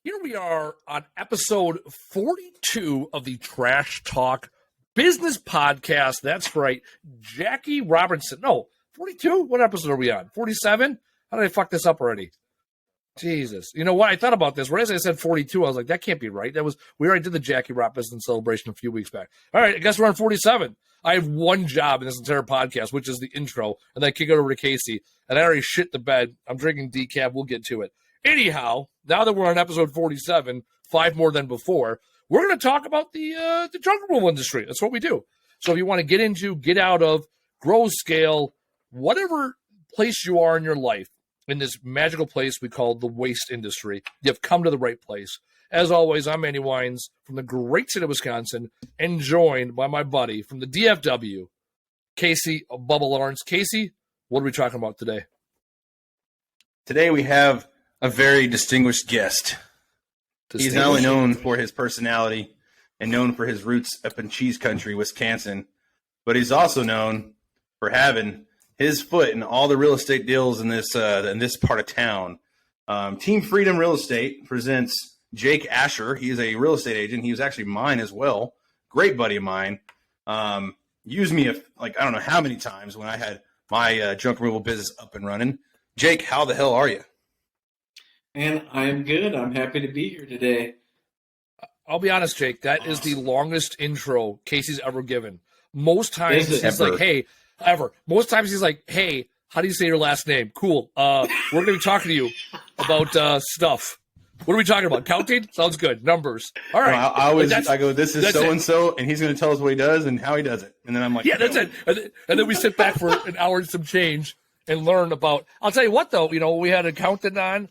Here we are on episode 42 of the Trash Talk Business Podcast. That's right. Jackie Robinson. No, 42? What episode are we on? 47? How did I fuck this up already? Jesus. You know what? I thought about this. Right as I said 42, I was like, that can't be right. We already did the Jackie Robinson celebration a few weeks back. All right, I guess we're on 47. I have one job in this entire podcast, which is the intro, and then I kick it over to Casey, and I already shit the bed. I'm drinking decaf. We'll get to it. Anyhow, now that we're on episode 47, 5 more than before, we're going to talk about the junk removal industry. That's what we do. So if you want to get out of, grow, scale, whatever place you are in your life, in this magical place we call the waste industry, you've come to the right place. As always, I'm Andy Weins from the great state of Wisconsin, and joined by my buddy from the DFW, Casey Bubba Lawrence. Casey, what are we talking about today? Today we have a very distinguished guest. He's not only known for his personality and known for his roots up in cheese country, Wisconsin, but he's also known for having his foot in all the real estate deals in this part of town. Team Freedom Real Estate presents Jake Ascher. He is a real estate agent. He was actually mine as well. Great buddy of mine. Used me I don't know how many times when I had my junk removal business up and running. Jake, how the hell are you? And I'm good. I'm happy to be here today. I'll be honest, Jake, that is the longest intro Casey's ever given. Most times he's like, hey, ever. Most times he's like, hey, how do you say your last name? Cool. We're going to be talking to you about stuff. What are we talking about? Counting? Sounds good. Numbers. All right. I go, this is so-and-so, and he's going to tell us what he does and how he does it. And then I'm like, yeah, that's it. And then we sit back for an hour and some change and learn about. I'll tell you what, though. We had an accountant on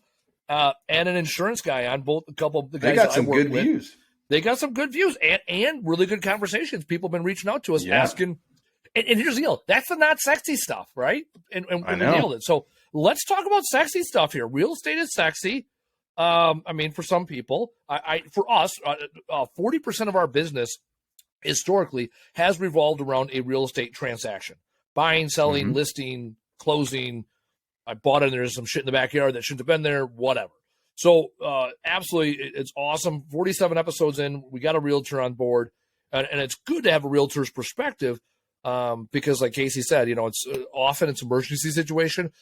and an insurance guy on, both a couple of the guys. They got some good views. They got some good views and really good conversations. People have been reaching out to us asking. And here's the deal. That's the not sexy stuff, right? And we nailed it. So let's talk about sexy stuff here. Real estate is sexy. For some people, for us, 40% of our business historically has revolved around a real estate transaction: buying, selling, listing, closing. I bought it and there's some shit in the backyard that shouldn't have been there, whatever. So absolutely, it's awesome. 47 episodes in, we got a realtor on board, and it's good to have a realtor's perspective because, like Casey said, it's often it's emergency situation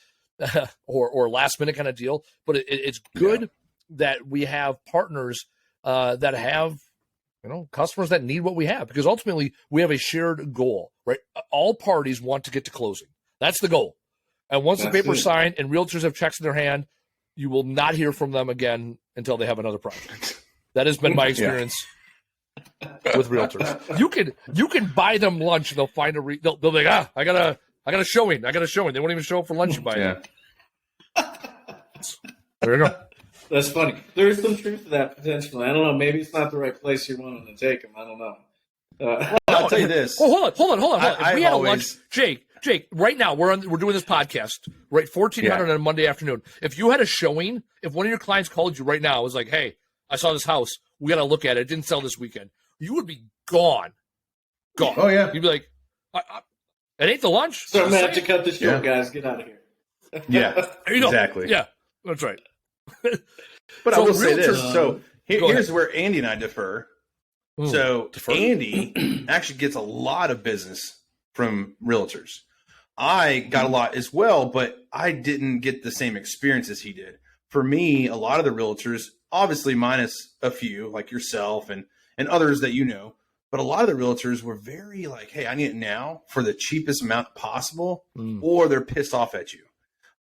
or last minute kind of deal, but it's good that we have partners that have customers that need what we have, because ultimately we have a shared goal, right? All parties want to get to closing. That's the goal. And once the paper's signed and realtors have checks in their hand, you will not hear from them again until they have another project. That has been my experience with realtors. You can buy them lunch and they'll find they'll be like, I got a showing. They won't even show up for lunch by now. There you go. That's funny. There is some truth to that potentially. I don't know. Maybe it's not the right place you're wanting to take them. I don't know. Well, I'll tell you this. Hold on. If we had a lunch, Jake, right now we're doing this podcast, right? 1400 on a Monday afternoon. If you had a showing, if one of your clients called you right now, was like, "Hey, I saw this house. We got to look at it. It didn't sell this weekend." You would be gone. Oh yeah. You'd be like, "It ain't the lunch." So I'm gonna have to cut the show, guys. Get out of here. Yeah. Exactly. Yeah, that's right. But I will say this. So here's where Andy and I differ. Andy actually gets a lot of business from realtors. I got a lot as well, but I didn't get the same experience as he did. For me, a lot of the realtors, obviously minus a few like yourself and others that but a lot of the realtors were very like, hey, I need it now for the cheapest amount possible, or they're pissed off at you.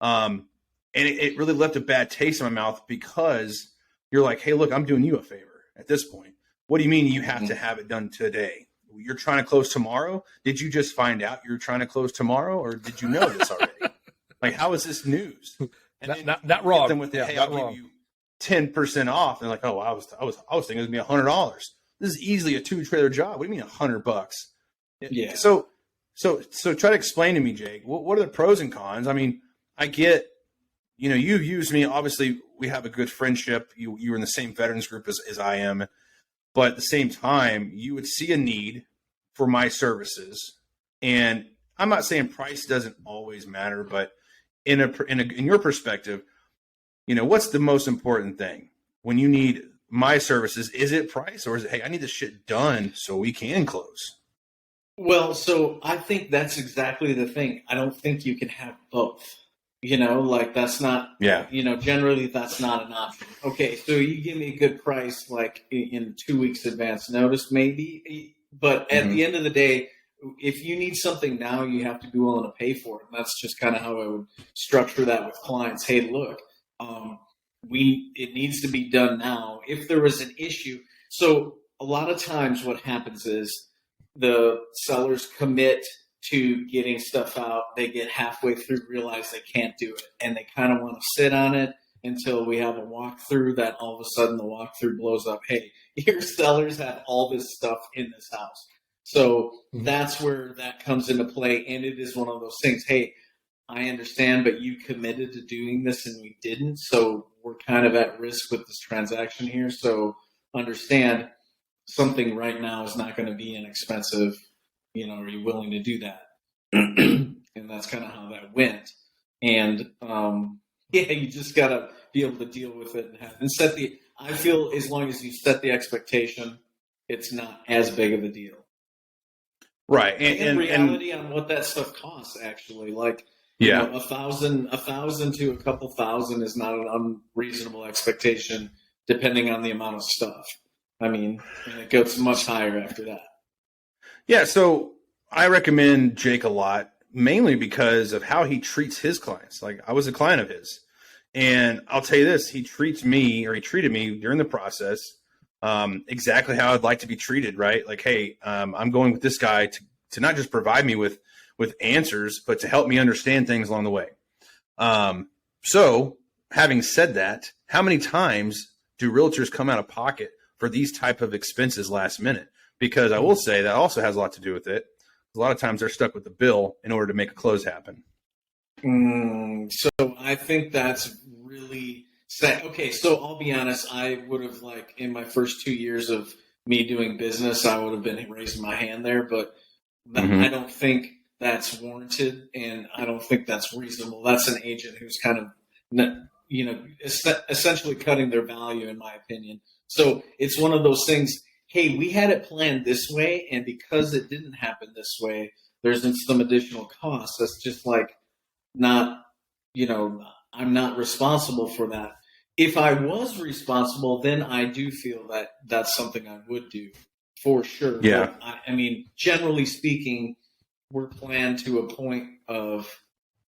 And it really left a bad taste in my mouth, because you're like, hey, look, I'm doing you a favor at this point. What do you mean you have to have it done today? You're trying to close tomorrow? Did you just find out you're trying to close tomorrow, or did you know this already? Like, how is this news? And not wrong. Them with hey, I'll give you 10% off. They're like, oh, I was thinking it was gonna be $100. This is easily a 2-trailer job. What do you mean $100? Yeah. So try to explain to me, Jake. What are the pros and cons? I mean, I get, you've used me. Obviously, we have a good friendship. You were in the same veterans group as I am. But at the same time, you would see a need for my services. And I'm not saying price doesn't always matter, but in your perspective, what's the most important thing? when you need my services, is it price or is it, hey, I need this shit done so we can close? Well, so I think that's exactly the thing. I don't think you can have both. Like that's not, generally that's not an option. Okay, so you give me a good price, like in 2 weeks advance notice, maybe. But at the end of the day, if you need something now, you have to be willing to pay for it. And that's just kind of how I would structure that with clients. Hey, look, it needs to be done now. If there was an issue, so a lot of times what happens is the sellers commit to getting stuff out. They get halfway through, realize they can't do it, and they kind of want to sit on it until we have a walkthrough. That all of a sudden the walkthrough blows up. Hey, your sellers have all this stuff in this house. So that's where that comes into play, and it is one of those things. Hey, I understand, but you committed to doing this and we didn't, so we're kind of at risk with this transaction here. So understand, something right now is not going to be inexpensive. Are you willing to do that? And that's kind of how that went. And you just got to be able to deal with it and set the. I feel as long as you set the expectation, it's not as big of a deal. Right. And reality on what that stuff costs, actually, like. Yeah, 1,000 to a couple thousand is not an unreasonable expectation, depending on the amount of stuff. I mean, and it goes much higher after that. Yeah, so I recommend Jake a lot, mainly because of how he treats his clients. Like, I was a client of his, and I'll tell you this: he treated me during the process exactly how I'd like to be treated. Right? Like, hey, I'm going with this guy to not just provide me with answers, but to help me understand things along the way. So having said that, how many times do realtors come out of pocket for these type of expenses last minute? Because I will say that also has a lot to do with it. A lot of times they're stuck with the bill in order to make a close happen. So I think that's really sad. Okay, so I'll be honest. I would have, like, in my first 2 years of me doing business, I would have been raising my hand there, but I don't think that's warranted, and I don't think that's reasonable. That's an agent who's kind of, essentially cutting their value, in my opinion. So it's one of those things. Hey, we had it planned this way, and because it didn't happen this way, there's some additional costs. That's just like not, I'm not responsible for that. If I was responsible, then I do feel that that's something I would do for sure. Yeah. But I mean, generally speaking, we're planned to a point of,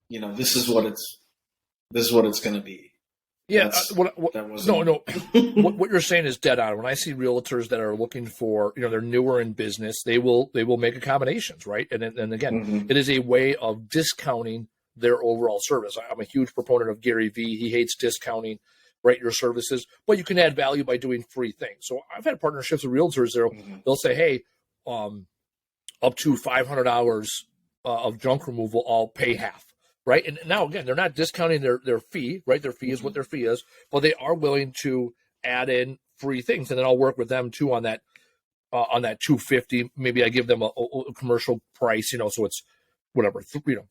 this is what it's going to be. Yeah. No. What you're saying is dead on. When I see realtors that are looking for, they're newer in business, they will make accommodations, right? And again, it is a way of discounting their overall service. I'm a huge proponent of Gary Vee. He hates discounting, right, your services, but you can add value by doing free things. So I've had partnerships with realtors. They'll say, hey, up to $500 of junk removal, I'll pay half. Right. And now, again, they're not discounting their fee, right? Their fee is what their fee is, but they are willing to add in free things. And then I'll work with them too on that $250. Maybe I give them a commercial price, so it's whatever, $450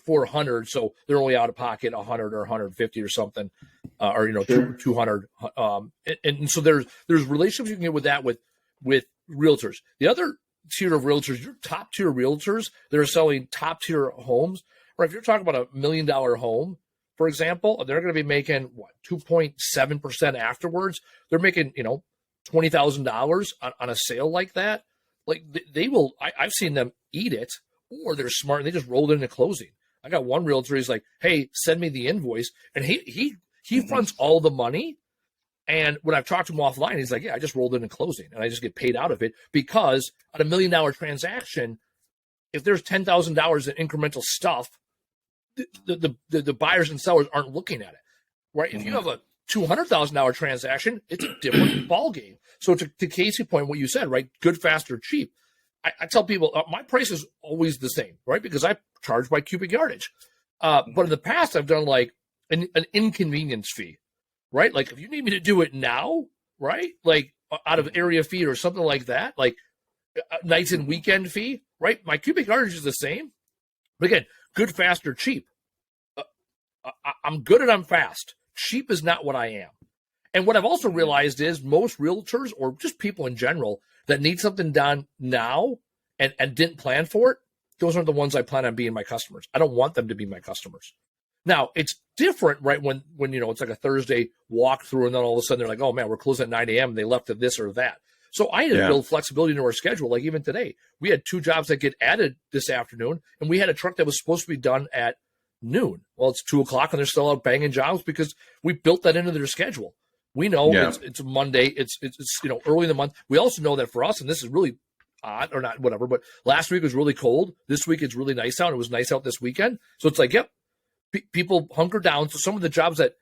or $400. So they're only out of pocket $100 or $150 or something, or, sure. $200. And so there's relationships you can get with that with realtors. The other tier of realtors, your top tier realtors that are selling top tier homes. Or if you're talking about $1 million home, for example, they're going to be making 2.7% afterwards. They're making, $20,000 on a sale like that. Like they will, I've seen them eat it, or they're smart and they just rolled into closing. I got one realtor. He's like, hey, send me the invoice. And he fronts all the money. And when I've talked to him offline, he's like, yeah, I just rolled into closing and I just get paid out of it, because on $1 million transaction, if there's $10,000 in incremental stuff, the buyers and sellers aren't looking at it, right? If you have a $200,000 transaction, it's a different ball game. So to Casey's point, what you said, right? Good, fast, or cheap. I tell people my price is always the same, right? Because I charge by cubic yardage. But in the past, I've done like an inconvenience fee, right? Like if you need me to do it now, right? Like out of area fee or something like that, like nights and weekend fee, right? My cubic yardage is the same. But again, good, fast, or cheap. I'm good and I'm fast. Cheap is not what I am. And what I've also realized is most realtors or just people in general that need something done now and didn't plan for it, those aren't the ones I plan on being my customers. I don't want them to be my customers. Now, it's different, right, when it's like a Thursday walkthrough and then all of a sudden they're like, oh, man, we're closing at 9 a.m. and they left at this or that. So I had to build flexibility into our schedule. Like even today, we had 2 jobs that get added this afternoon, and we had a truck that was supposed to be done at noon. Well, it's 2 o'clock and they're still out banging jobs because we built that into their schedule. We know it's Monday. It's early in the month. We also know that for us, and this is really odd or not, whatever, but last week was really cold. This week it's really nice out. It was nice out this weekend. So it's like, people hunker down. So some of the jobs that,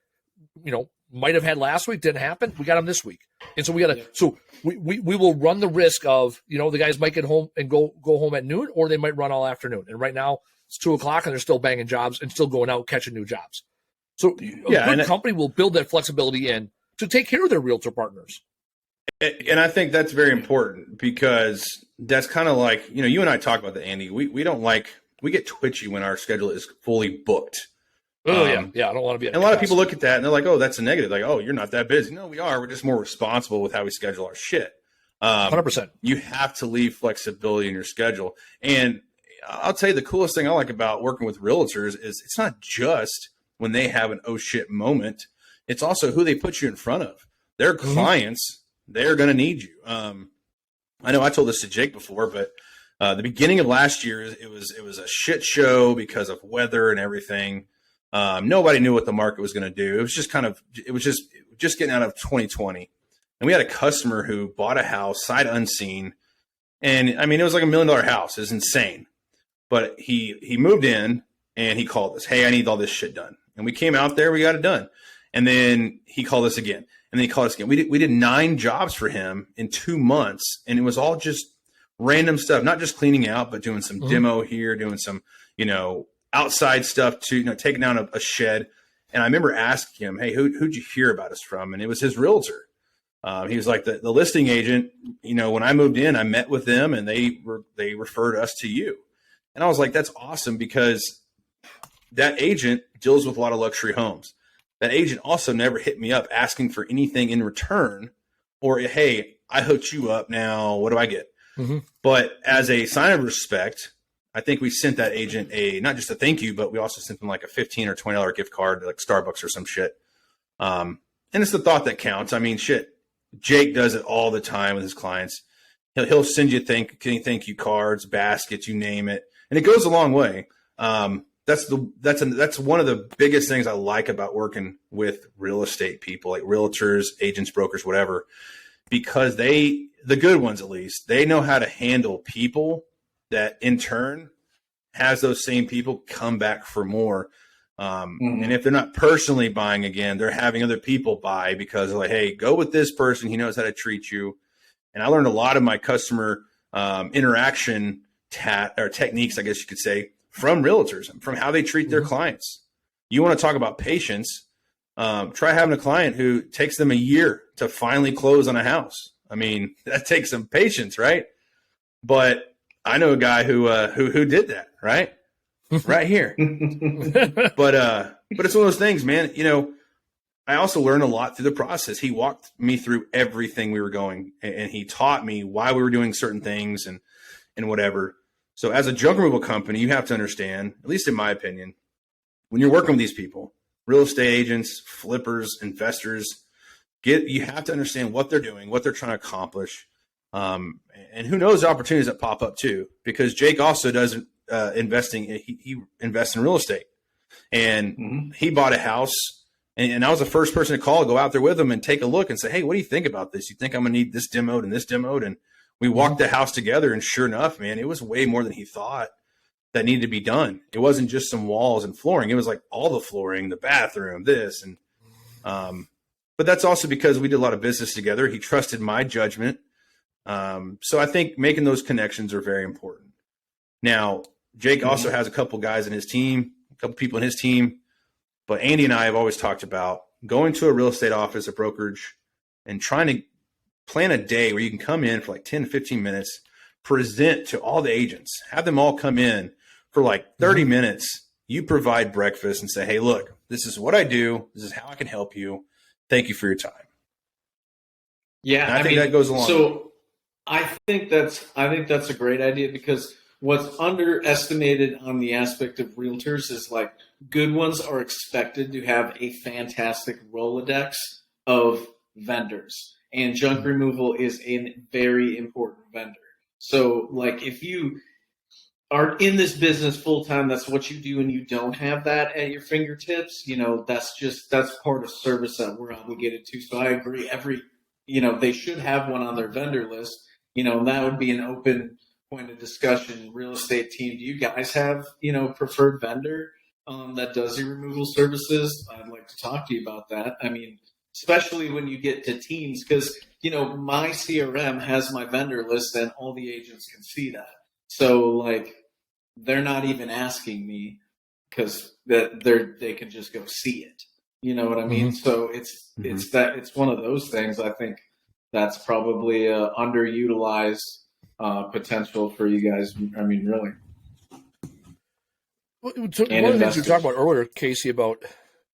might have had last week didn't happen. We got them this week. And so we got to, so we will run the risk of, the guys might get home and go home at noon, or they might run all afternoon. And right now it's 2 o'clock and they're still banging jobs and still going out catching new jobs. So a good company will build that flexibility in to take care of their realtor partners. And I think that's very important because that's kind of like, you and I talk about that, Andy. We don't we get twitchy when our schedule is fully booked. Oh, yeah. I don't want to be. And a lot of people look at that and they're like, oh, that's a negative. Like, oh, you're not that busy. No, we are. We're just more responsible with how we schedule our shit. 100%. You have to leave flexibility in your schedule. And I'll tell you, the coolest thing I like about working with realtors is it's not just when they have an oh shit moment. It's also who they put you in front of. Their clients, they're going to need you. I know I told this to Jake before, but the beginning of last year, it was a shit show because of weather and everything. Nobody knew what the market was going to do. It was just getting out of 2020. And we had a customer who bought a house sight unseen. And I mean, it was like $1 million house. It was insane. But he moved in and he called us. Hey, I need all this shit done. And we came out there, we got it done. And then he called us again. And then he called us again. We did 9 jobs for him in 2 months. And it was all just random stuff, not just cleaning out, but doing some demo here, doing some, outside stuff to, taking down a shed. And I remember asking him, hey, who'd you hear about us from? And it was his realtor. He was like the listing agent. When I moved in, I met with them and they referred us to you. And I was like, that's awesome because that agent deals with a lot of luxury homes. That agent also never hit me up asking for anything in return or, hey, I hooked you up. Now, what do I get? But as a sign of respect, I think we sent that agent not just a thank you, but we also sent them like a $15 or $20 gift card to like Starbucks or some shit. And it's the thought that counts. I mean, shit, Jake does it all the time with his clients. He'll send you thank you cards, baskets, you name it. And it goes a long way. That's one of the biggest things I like about working with real estate people, like realtors, agents, brokers, whatever, because the good ones, at least, they know how to handle people that in turn has those same people come back for more. And if they're not personally buying again, they're having other people buy because they're like, hey, go with this person. He knows how to treat you. And I learned a lot of my customer interaction techniques, I guess you could say, from realtors, from how they treat their clients. You want to talk about patience? Try having a client who takes them a year to finally close on a house. I mean, that takes some patience, right? But I know a guy who did that, right? Right here. But it's one of those things, man. I also learned a lot through the process. He walked me through everything we were going, and he taught me why we were doing certain things and whatever. So as a junk removal company, you have to understand, at least in my opinion, when you're working with these people, real estate agents, flippers, investors, you have to understand what they're doing, what they're trying to accomplish. And who knows the opportunities that pop up too, because Jake also does investing. He invests in real estate, and he bought a house, and I was the first person to call, go out there with him and take a look and say, hey, what do you think about this? You think I'm gonna need this demoed and this demoed? And we walked the house together, and sure enough, man, it was way more than he thought that needed to be done. It wasn't just some walls and flooring. It was like all the flooring, the bathroom, this. And, but that's also because we did a lot of business together. He trusted my judgment. So I think making those connections are very important. Now, Jake also has a couple guys in his team, a couple people in his team, but Andy and I have always talked about going to a real estate office, a brokerage, and trying to plan a day where you can come in for like 10 to 15 minutes, present to all the agents, have them all come in for like 30 minutes. You provide breakfast and say, hey, look, this is what I do. This is how I can help you. Thank you for your time. Yeah, I think that goes along. So I think that's a great idea, because what's underestimated on the aspect of realtors is like good ones are expected to have a fantastic Rolodex of vendors, and junk removal is a very important vendor. So like if you are in this business full time, that's what you do, and you don't have that at your fingertips, that's part of service that we're obligated to. So I agree, they should have one on their vendor list, and that would be an open point of discussion. Real estate team, do you guys have, preferred vendor that does your removal services? I'd like to talk to you about that. I mean, especially when you get to teams, because, my CRM has my vendor list and all the agents can see that. So like, they're not even asking me, because they can just go see it. You know what I mean? Mm-hmm. So it's one of those things. I think that's probably a underutilized potential for you guys. I mean, really. Well, one of the things you were talking about earlier, Casey, about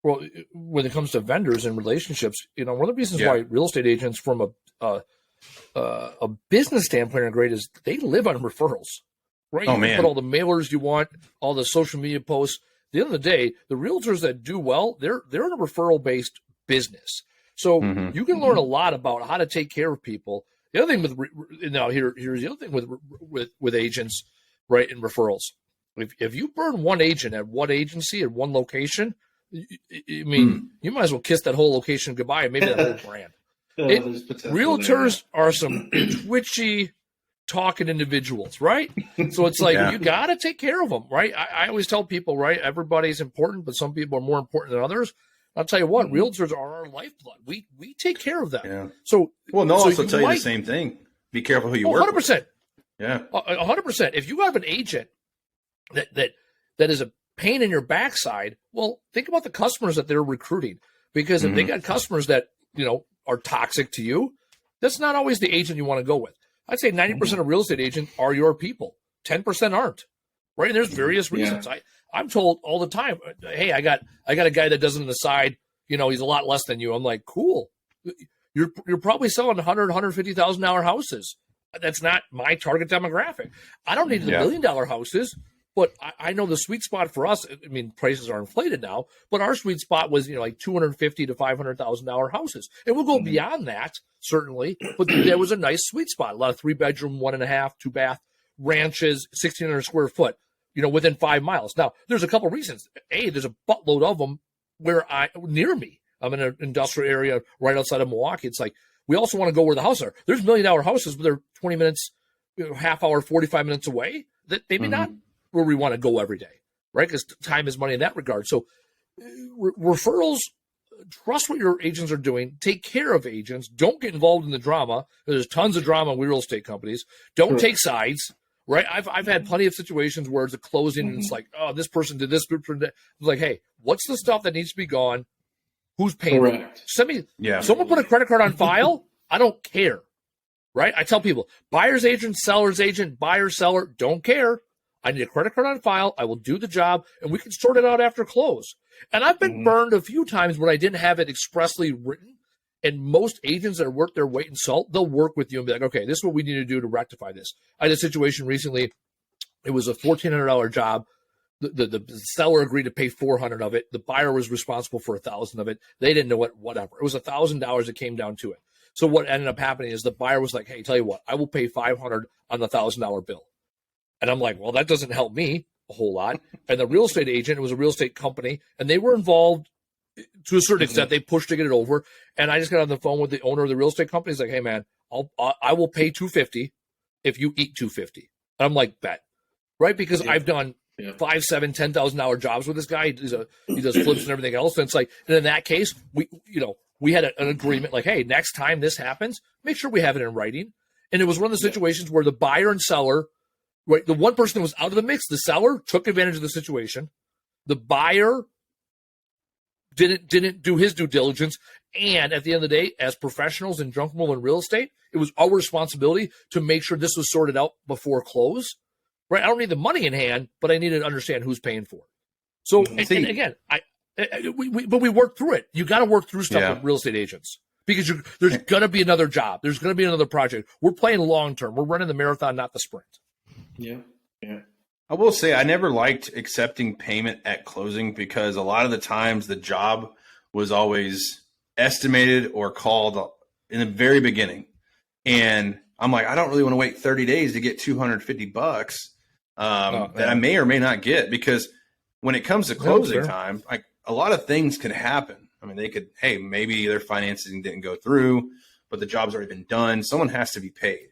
when it comes to vendors and relationships, one of the reasons why real estate agents, from a business standpoint, are great is they live on referrals. Right? You can put all the mailers you want, all the social media posts. At the end of the day, the realtors that do well, they're in a referral-based business. So you can learn a lot about how to take care of people. The other thing here's the other thing with agents, right, and referrals. If you burn one agent at one agency at one location, I mean, you might as well kiss that whole location goodbye and maybe that whole brand. Realtors are some twitchy, talking individuals, right? So it's like you got to take care of them, right? I always tell people, right, everybody's important, but some people are more important than others. I'll tell you what, realtors are our lifeblood. We take care of them. Yeah. So they'll also tell you the same thing. Be careful who you work 100%. With. Yeah, 100%. If you have an agent that is a pain in your backside, well, think about the customers that they're recruiting, because if they got customers that are toxic to you, that's not always the agent you want to go with. I'd say 90% of real estate agents are your people. 10% aren't, right? And there's various reasons. I'm told all the time, hey, I got a guy that does it on the side. He's a lot less than you. I'm like, cool. You're probably selling $150,000 houses. That's not my target demographic. I don't need the $1 million houses, but I know the sweet spot for us. I mean, prices are inflated now, but our sweet spot was like $250,000 to $500,000 houses, and we'll go beyond that certainly. But there was a nice sweet spot. A lot of 3-bedroom, 1.5, 2-bath ranches, 1,600 square foot. Within 5 miles. Now, there's a couple of reasons. There's a buttload of them near me. I'm in an industrial area right outside of Milwaukee. It's like, we also want to go where the houses are. There's $1 million houses, but they're 20 minutes, half hour, 45 minutes away. That maybe not where we want to go every day, right? Because time is money in that regard. So referrals, trust what your agents are doing. Take care of agents. Don't get involved in the drama. There's tons of drama with real estate companies. Don't take sides. Right, I've had plenty of situations where it's a closing and it's like, oh, this person did this. It's like, hey, what's the stuff that needs to be gone? Who's paying for it? Send me. Someone put a credit card on file. I don't care. Right? I tell people, buyer's agent, seller's agent, buyer, seller, don't care. I need a credit card on file. I will do the job, and we can sort it out after close. And I've been burned a few times when I didn't have it expressly written. And most agents that are worth their weight in salt, they'll work with you and be like, okay, this is what we need to do to rectify this. I had a situation recently. It was a $1,400 job. The seller agreed to pay $400 of it. The buyer was responsible for $1,000 of it. They didn't know it, whatever. It was $1,000 that came down to it. So what ended up happening is the buyer was like, hey, tell you what, I will pay $500 on the $1,000 bill. And I'm like, well, that doesn't help me a whole lot. And the real estate agent, it was a real estate company, and they were involved to a certain extent. They pushed to get it over. And I just got on the phone with the owner of the real estate company. He's like, hey, man, I will pay $250 if you eat $250. And I'm like, bet. Right? Because I've done $5,000, $7,000, $10,000 jobs with this guy. He does flips and everything else. And it's like, and in that case, we had an agreement like, hey, next time this happens, make sure we have it in writing. And it was one of the situations where the buyer and seller, right, the one person that was out of the mix, the seller took advantage of the situation. The buyer didn't do his due diligence. And at the end of the day, as professionals in junk removal and real estate, it was our responsibility to make sure this was sorted out before close. Right? I don't need the money in hand, but I need to understand who's paying for it. So, and again, but we worked through it. You got to work through stuff with real estate agents. because there's going to be another job. There's going to be another project. We're playing long term. We're running the marathon, not the sprint. Yeah. I will say I never liked accepting payment at closing because a lot of the times the job was always estimated or called in the very beginning. And I'm like, I don't really want to wait 30 days to get $250 that I may or may not get, because when it comes to closing time, like a lot of things can happen. I mean, they could, hey, maybe their financing didn't go through, but the job's already been done. Someone has to be paid.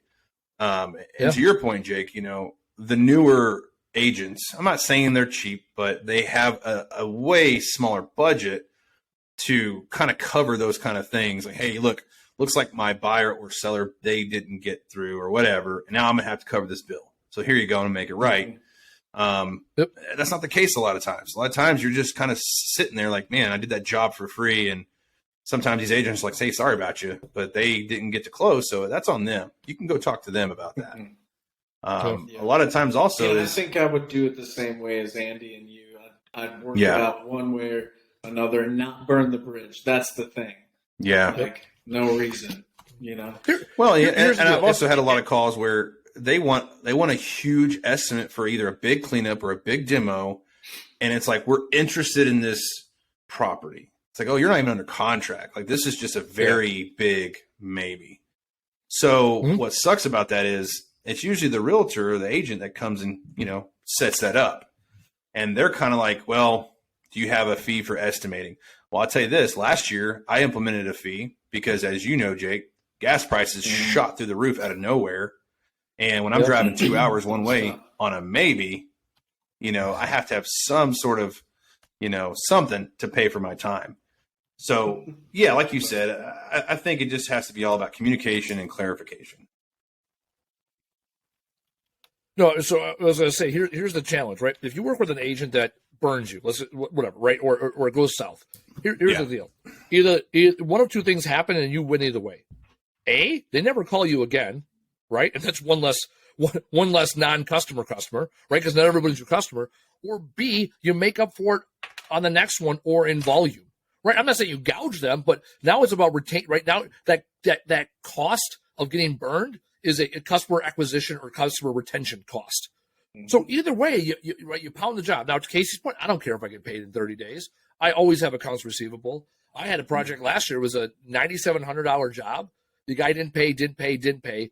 And to your point, Jake, the newer agents, I'm not saying they're cheap, but they have a way smaller budget to kind of cover those kind of things. Like, hey, looks like my buyer or seller, they didn't get through or whatever, and now I'm going to have to cover this bill. So here you go and make it right. That's not the case a lot of times. A lot of times you're just kind of sitting there like, man, I did that job for free. And sometimes these agents like say, sorry about you, but they didn't get to close. So that's on them. You can go talk to them about that. A lot of times also I think I would do it the same way as Andy and you. I'd work it out one way or another and not burn the bridge. That's the thing. Yeah. Like, no reason, Well, and I've also had a lot of calls where they want a huge estimate for either a big cleanup or a big demo, and it's like, we're interested in this property. It's like, oh, you're not even under contract. Like, this is just a very big maybe. So what sucks about that is it's usually the realtor or the agent that comes and sets that up, and they're kind of like, well, do you have a fee for estimating? Well, I'll tell you this. Last year, I implemented a fee because, as you know, Jake, gas prices shot through the roof out of nowhere. And when I'm driving 2 hours one way on a maybe, I have to have some sort of, something to pay for my time. So, yeah, like you said, I think it just has to be all about communication and clarification. No, so I was going to say, here's the challenge, right? If you work with an agent that burns you, whatever, right, or it goes south, here's the deal. Either one of two things happen and you win either way. A, they never call you again, right? And that's one less non-customer, right? Because not everybody's your customer. Or B, you make up for it on the next one or in volume, right? I'm not saying you gouge them, but now it's about retain. Right now, that cost of getting burned is a customer acquisition or customer retention cost. So either way, you pound the job. Now, to Casey's point, I don't care if I get paid in 30 days. I always have accounts receivable. I had a project last year. It was a $9,700 job. The guy didn't pay.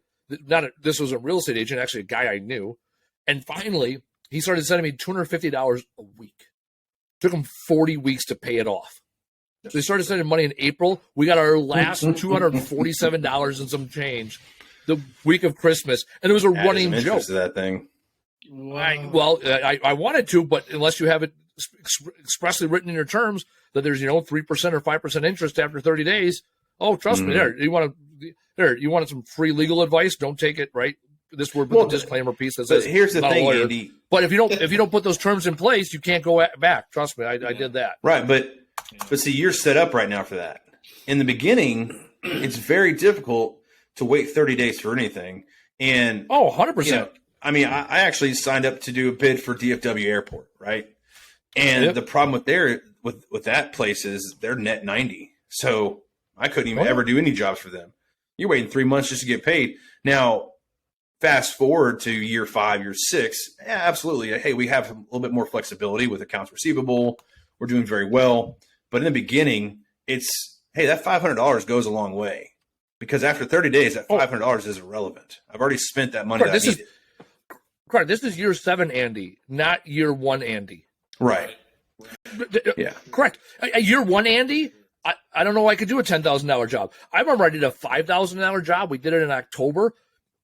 This was a real estate agent, actually a guy I knew. And finally, he started sending me $250 a week. Took him 40 weeks to pay it off. So he started sending money in April. We got our last $247 and some change the week of Christmas. And it was a running joke. To that thing. I wanted to, but unless you have it expressly written in your terms that there's 3% or 5% interest after 30 days. Oh, trust me. You wanted some free legal advice? Don't take it. Right. This word with the disclaimer piece that says. Here's the thing, Andy. But if you don't put those terms in place, you can't go back. Trust me, I did that. Right, but see, you're set up right now for that. In the beginning, it's very difficult to wait 30 days for anything. And 100%. I mean, I actually signed up to do a bid for DFW Airport, right? And the problem with that place is they're net 90. So I couldn't even ever do any jobs for them. You're waiting 3 months just to get paid. Now, fast forward to year 5, year 6, yeah, absolutely. Hey, we have a little bit more flexibility with accounts receivable. We're doing very well. But in the beginning, it's, hey, that $500 goes a long way. Because after 30 days, that $500 is irrelevant. I've already spent that money that I needed. Correct. This is year 7, Andy, not year 1, Andy. Right. Yeah. Correct. Year 1, Andy, I don't know I could do a $10,000 job. I remember I did a $5,000 job. We did it in October,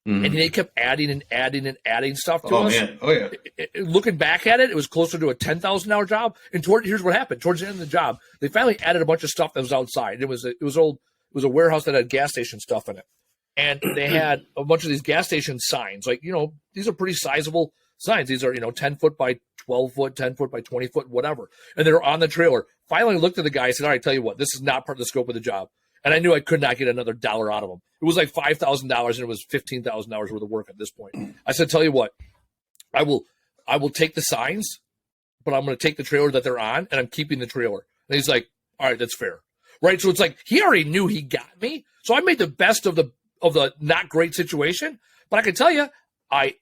and they kept adding and adding and adding stuff to us. Man. Oh, yeah. Looking back at it, it was closer to a $10,000 job. And here's what happened. Towards the end of the job, they finally added a bunch of stuff that was outside. It was a warehouse that had gas station stuff in it. And they had a bunch of these gas station signs. Like, these are pretty sizable signs. These are, 10 foot by 12 foot, 10 foot by 20 foot, whatever. And they're on the trailer. Finally looked at the guy and said, all right, tell you what, this is not part of the scope of the job. And I knew I could not get another dollar out of them. It was like $5,000 and it was $15,000 worth of work at this point. I said, tell you what, I will take the signs, but I'm going to take the trailer that they're on and I'm keeping the trailer. And he's like, all right, that's fair. right? So it's like he already knew he got me. So I made the best of the not great situation. But I can tell you,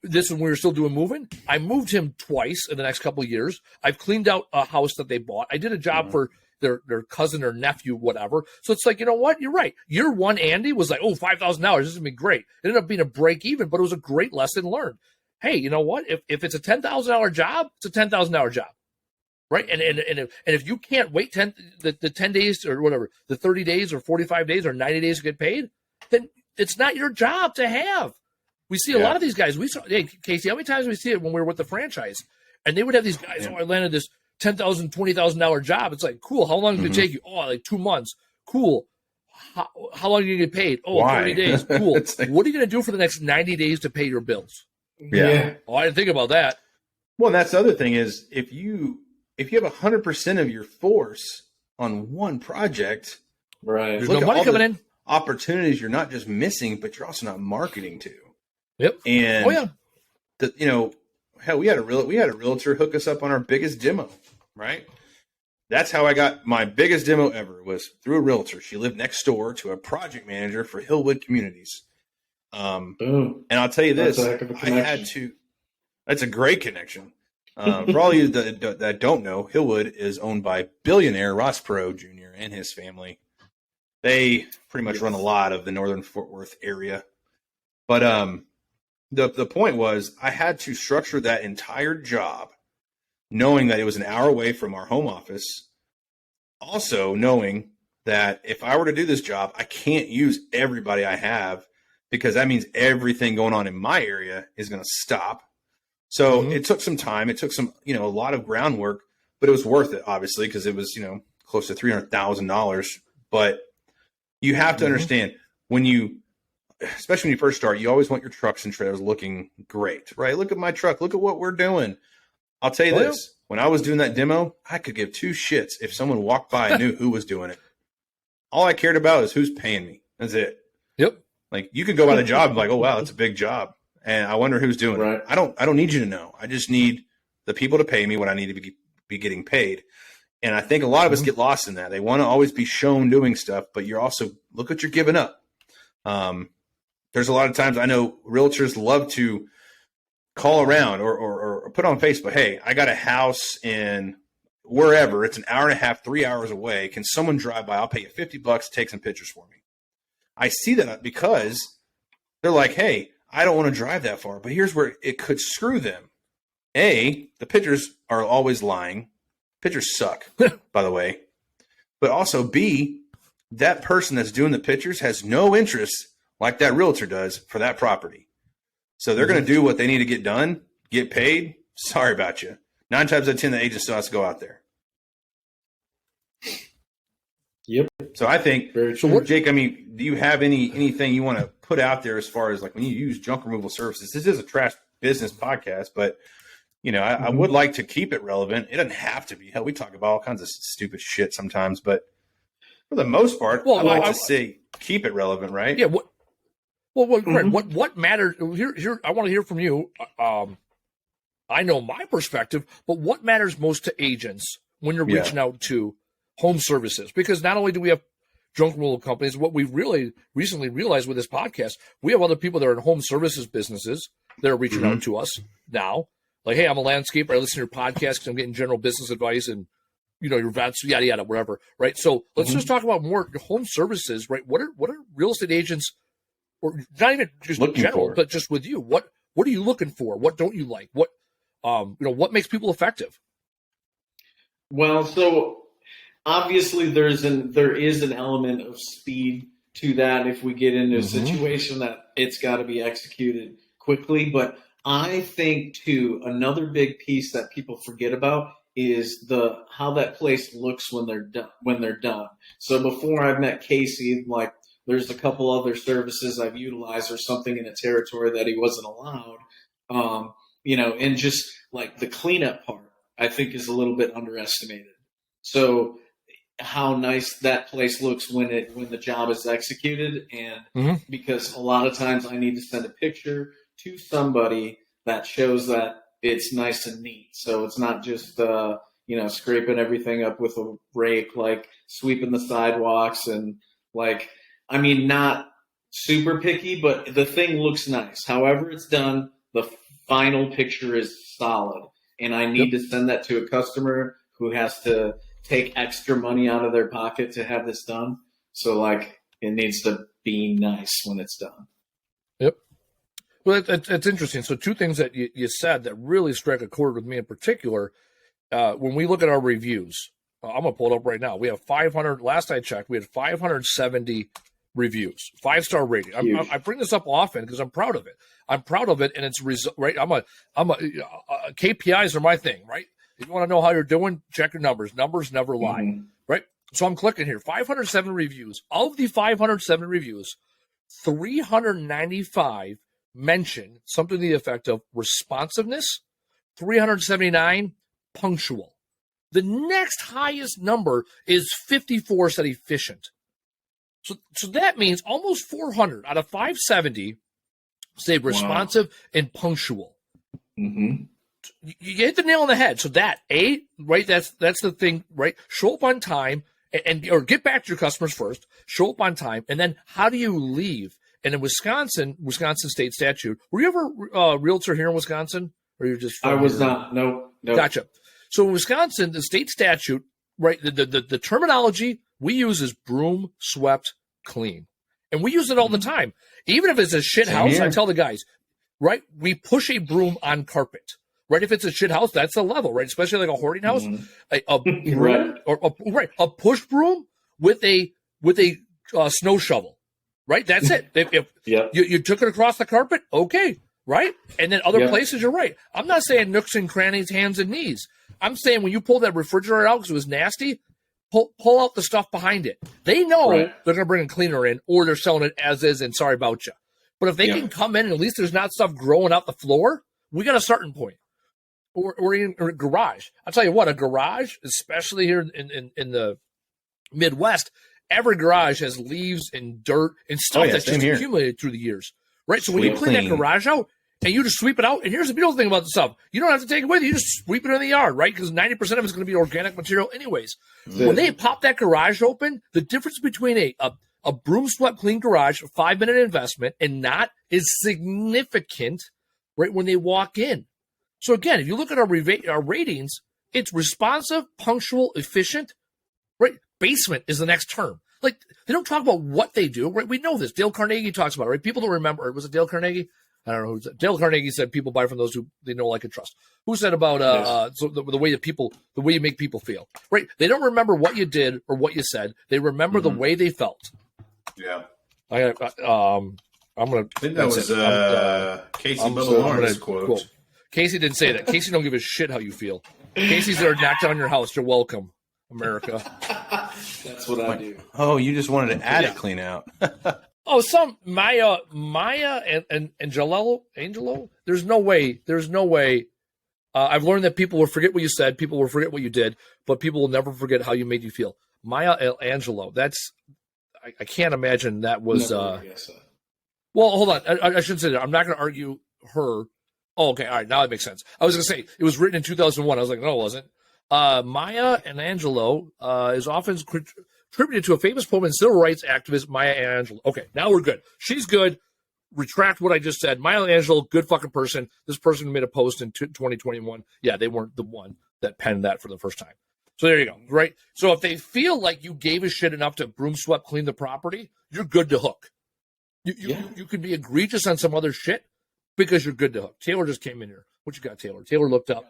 this is when we were still doing moving. I moved him twice in the next couple of years. I've cleaned out a house that they bought. I did a job for their cousin or nephew, whatever. So it's like, you know what? You're right. Year one, Andy was like, oh, $5,000. This is going to be great. It ended up being a break even, but it was a great lesson learned. Hey, you know what? If it's a $10,000 job, it's a $10,000 job. Right. And if you can't wait the 10 days or whatever, the 30 days or 45 days or 90 days to get paid, then it's not your job to have. We see a lot of these guys. We saw, hey, Casey, how many times we see it when we were with the franchise? And they would have these guys, I landed this $10,000, $20,000 job. It's like, cool. How long did it take you? Oh, like 2 months. Cool. How long are you going to get paid? Oh, 30 days. Cool. Like, what are you going to do for the next 90 days to pay your bills? Yeah. Oh, I didn't think about that. Well, and that's the other thing is if you have 100% of your force on one project, right? There's no money coming in. Opportunities you're not just missing, but you're also not marketing to. Yep. And hell, we had a realtor hook us up on our biggest demo, right? That's how I got my biggest demo ever, was through a realtor. She lived next door to a project manager for Hillwood Communities. And I'll tell you this, that's a great connection. For all you that don't know, Hillwood is owned by billionaire Ross Perot Jr. and his family. They pretty much run a lot of the northern Fort Worth area. But the point was I had to structure that entire job knowing that it was an hour away from our home office. Also knowing that if I were to do this job, I can't use everybody I have because that means everything going on in my area is going to stop. So it took some time. It took some, a lot of groundwork, but it was worth it, obviously, because it was, close to $300,000. But you have to understand especially when you first start, you always want your trucks and trailers looking great, right? Look at my truck. Look at what we're doing. I'll tell you this. When I was doing that demo, I could give two shits if someone walked by and knew who was doing it. All I cared about is who's paying me. That's it. Yep. Like you could go by the job and be like, oh, wow, that's a big job. And I wonder who's doing it. I don't need you to know. I just need the people to pay me what I need to be getting paid. And I think a lot of us get lost in that. They want to always be shown doing stuff, but you're also, look what you're giving up. There's a lot of times I know realtors love to call around or put on Facebook, hey, I got a house in wherever. It's an hour and a half, 3 hours away. Can someone drive by? I'll pay you $50 to take some pictures for me. I see that because they're like, hey, I don't want to drive that far. But here's where it could screw them. A, the pictures are always lying. Pictures suck, by the way. But also B, that person that's doing the pictures has no interest like that realtor does for that property. So they're going to do what they need to get done, get paid. Sorry about you. 9 times out of 10, the agent still has to go out there. Yep. So I think, Jake, do you have anything you want to put out there as far as like when you use junk removal services? This is a trash business podcast, but I would like to keep it relevant. It doesn't have to be. Hell, we talk about all kinds of stupid shit sometimes, but for the most part, I like to say keep it relevant, right? Yeah. What matters here? I want to hear from you. I know my perspective, but what matters most to agents when you're reaching out to home services? Because not only do we have junk removal companies, what we've really recently realized with this podcast, we have other people that are in home services businesses that are reaching out to us now. Like, hey, I'm a landscaper. I listen to your podcast because I'm getting general business advice and, your vets, yada, yada, whatever, right? So let's just talk about more home services, right? What are real estate agents, or not even just general, but just with you, what are you looking for? What don't you like? What makes people effective? Well, so obviously there is an element of speed to that if we get into a situation that it's got to be executed quickly. But I think too, another big piece that people forget about is how that place looks when they're done. So before I met Casey, like there's a couple other services I've utilized or something in a territory that he wasn't allowed. And just like the cleanup part, I think is a little bit underestimated. So how nice that place looks when the job is executed, and because a lot of times I need to send a picture to somebody that shows that it's nice and neat. So it's not just scraping everything up with a rake, like sweeping the sidewalks and like, I mean, not super picky, but the thing looks nice. However it's done, the final picture is solid. And I need to send that to a customer who has to take extra money out of their pocket to have this done. So like it needs to be nice when it's done. Yep. Well, that's interesting. So two things that you said that really strike a chord with me in particular. When we look at our reviews, I'm going to pull it up right now. We have 500. Last I checked, we had 570 reviews, 5-star rating. I bring this up often because I'm proud of it. And it's right. KPIs are my thing, right? If you want to know how you're doing, check your numbers. Numbers never lie, right? So I'm clicking here. 507 reviews. Of the 507 reviews, 395 mention something to the effect of responsiveness. 379 punctual. The next highest number is 54 said efficient. So that means almost 400 out of 570 say responsive and punctual. You hit the nail on the head. So that right? That's the thing, right? Show up on time or get back to your customers first. Show up on time, and then how do you leave? And in Wisconsin state statute, were you ever a realtor here in Wisconsin, or you're just? I was not. No. Gotcha. So in Wisconsin, the state statute, right? The terminology we use is broom swept clean, and we use it all the time. Even if it's a shit house, I tell the guys, right? We push a broom on carpet, right? If it's a shit house, that's the level, right? Especially like a hoarding house, a broom a push broom with a snow shovel, right? That's it. If you took it across the carpet, okay, right? And then other places, you're right. I'm not saying nooks and crannies, hands and knees. I'm saying when you pull that refrigerator out because it was nasty, pull out the stuff behind it. They know they're going to bring a cleaner in, or they're selling it as is and sorry about you. But if they can come in and at least there's not stuff growing out the floor, we got a starting point. Or in a garage. I'll tell you what, a garage, especially here in the Midwest, every garage has leaves and dirt and stuff that's just accumulated through the years. Right? So when you clean that garage out and you just sweep it out, and here's the beautiful thing about the stuff. You don't have to take it with you. You just sweep it in the yard, right? Because 90% of it's going to be organic material anyways. When they pop that garage open, the difference between a broom swept clean garage, a 5-minute investment, and not is significant, right, when they walk in. So again, if you look at our ratings, it's responsive, punctual, efficient, right? Basement is the next term. Like, they don't talk about what they do, right? We know this. Dale Carnegie talks about it, right? People don't remember. Was it Dale Carnegie? I don't know. Dale Carnegie said people buy from those who they know, like, and trust. Who said about so the way the way you make people feel, right? They don't remember what you did or what you said. They remember the way they felt. Yeah. I'm gonna. I think that was Casey Bubba Lawrence quote. Casey didn't say that. Casey don't give a shit how you feel. Casey's there to knock down your house. You're welcome, America. That's what I do. Oh, you just wanted an attic clean out. Some Maya and Angelo. There's no way. I've learned that people will forget what you said. People will forget what you did, but people will never forget how you made you feel. Maya Angelo. That's. I can't imagine that was. Well, hold on. I shouldn't say that. I'm not going to argue her. Oh, okay. All right. Now it makes sense. I was going to say it was written in 2001. I was like, no, it wasn't. Maya Angelou is often attributed to a famous poem and civil rights activist, Maya Angelou. Okay, now we're good. She's good. Retract what I just said. Maya Angelou, good fucking person. This person made a post in 2021. Yeah, they weren't the one that penned that for the first time. So there you go, right? So if they feel like you gave a shit enough to broom sweep clean the property, you're good to hook. You can be egregious on some other shit because you're good to hook. Taylor just came in here. What you got, Taylor? Taylor looked up.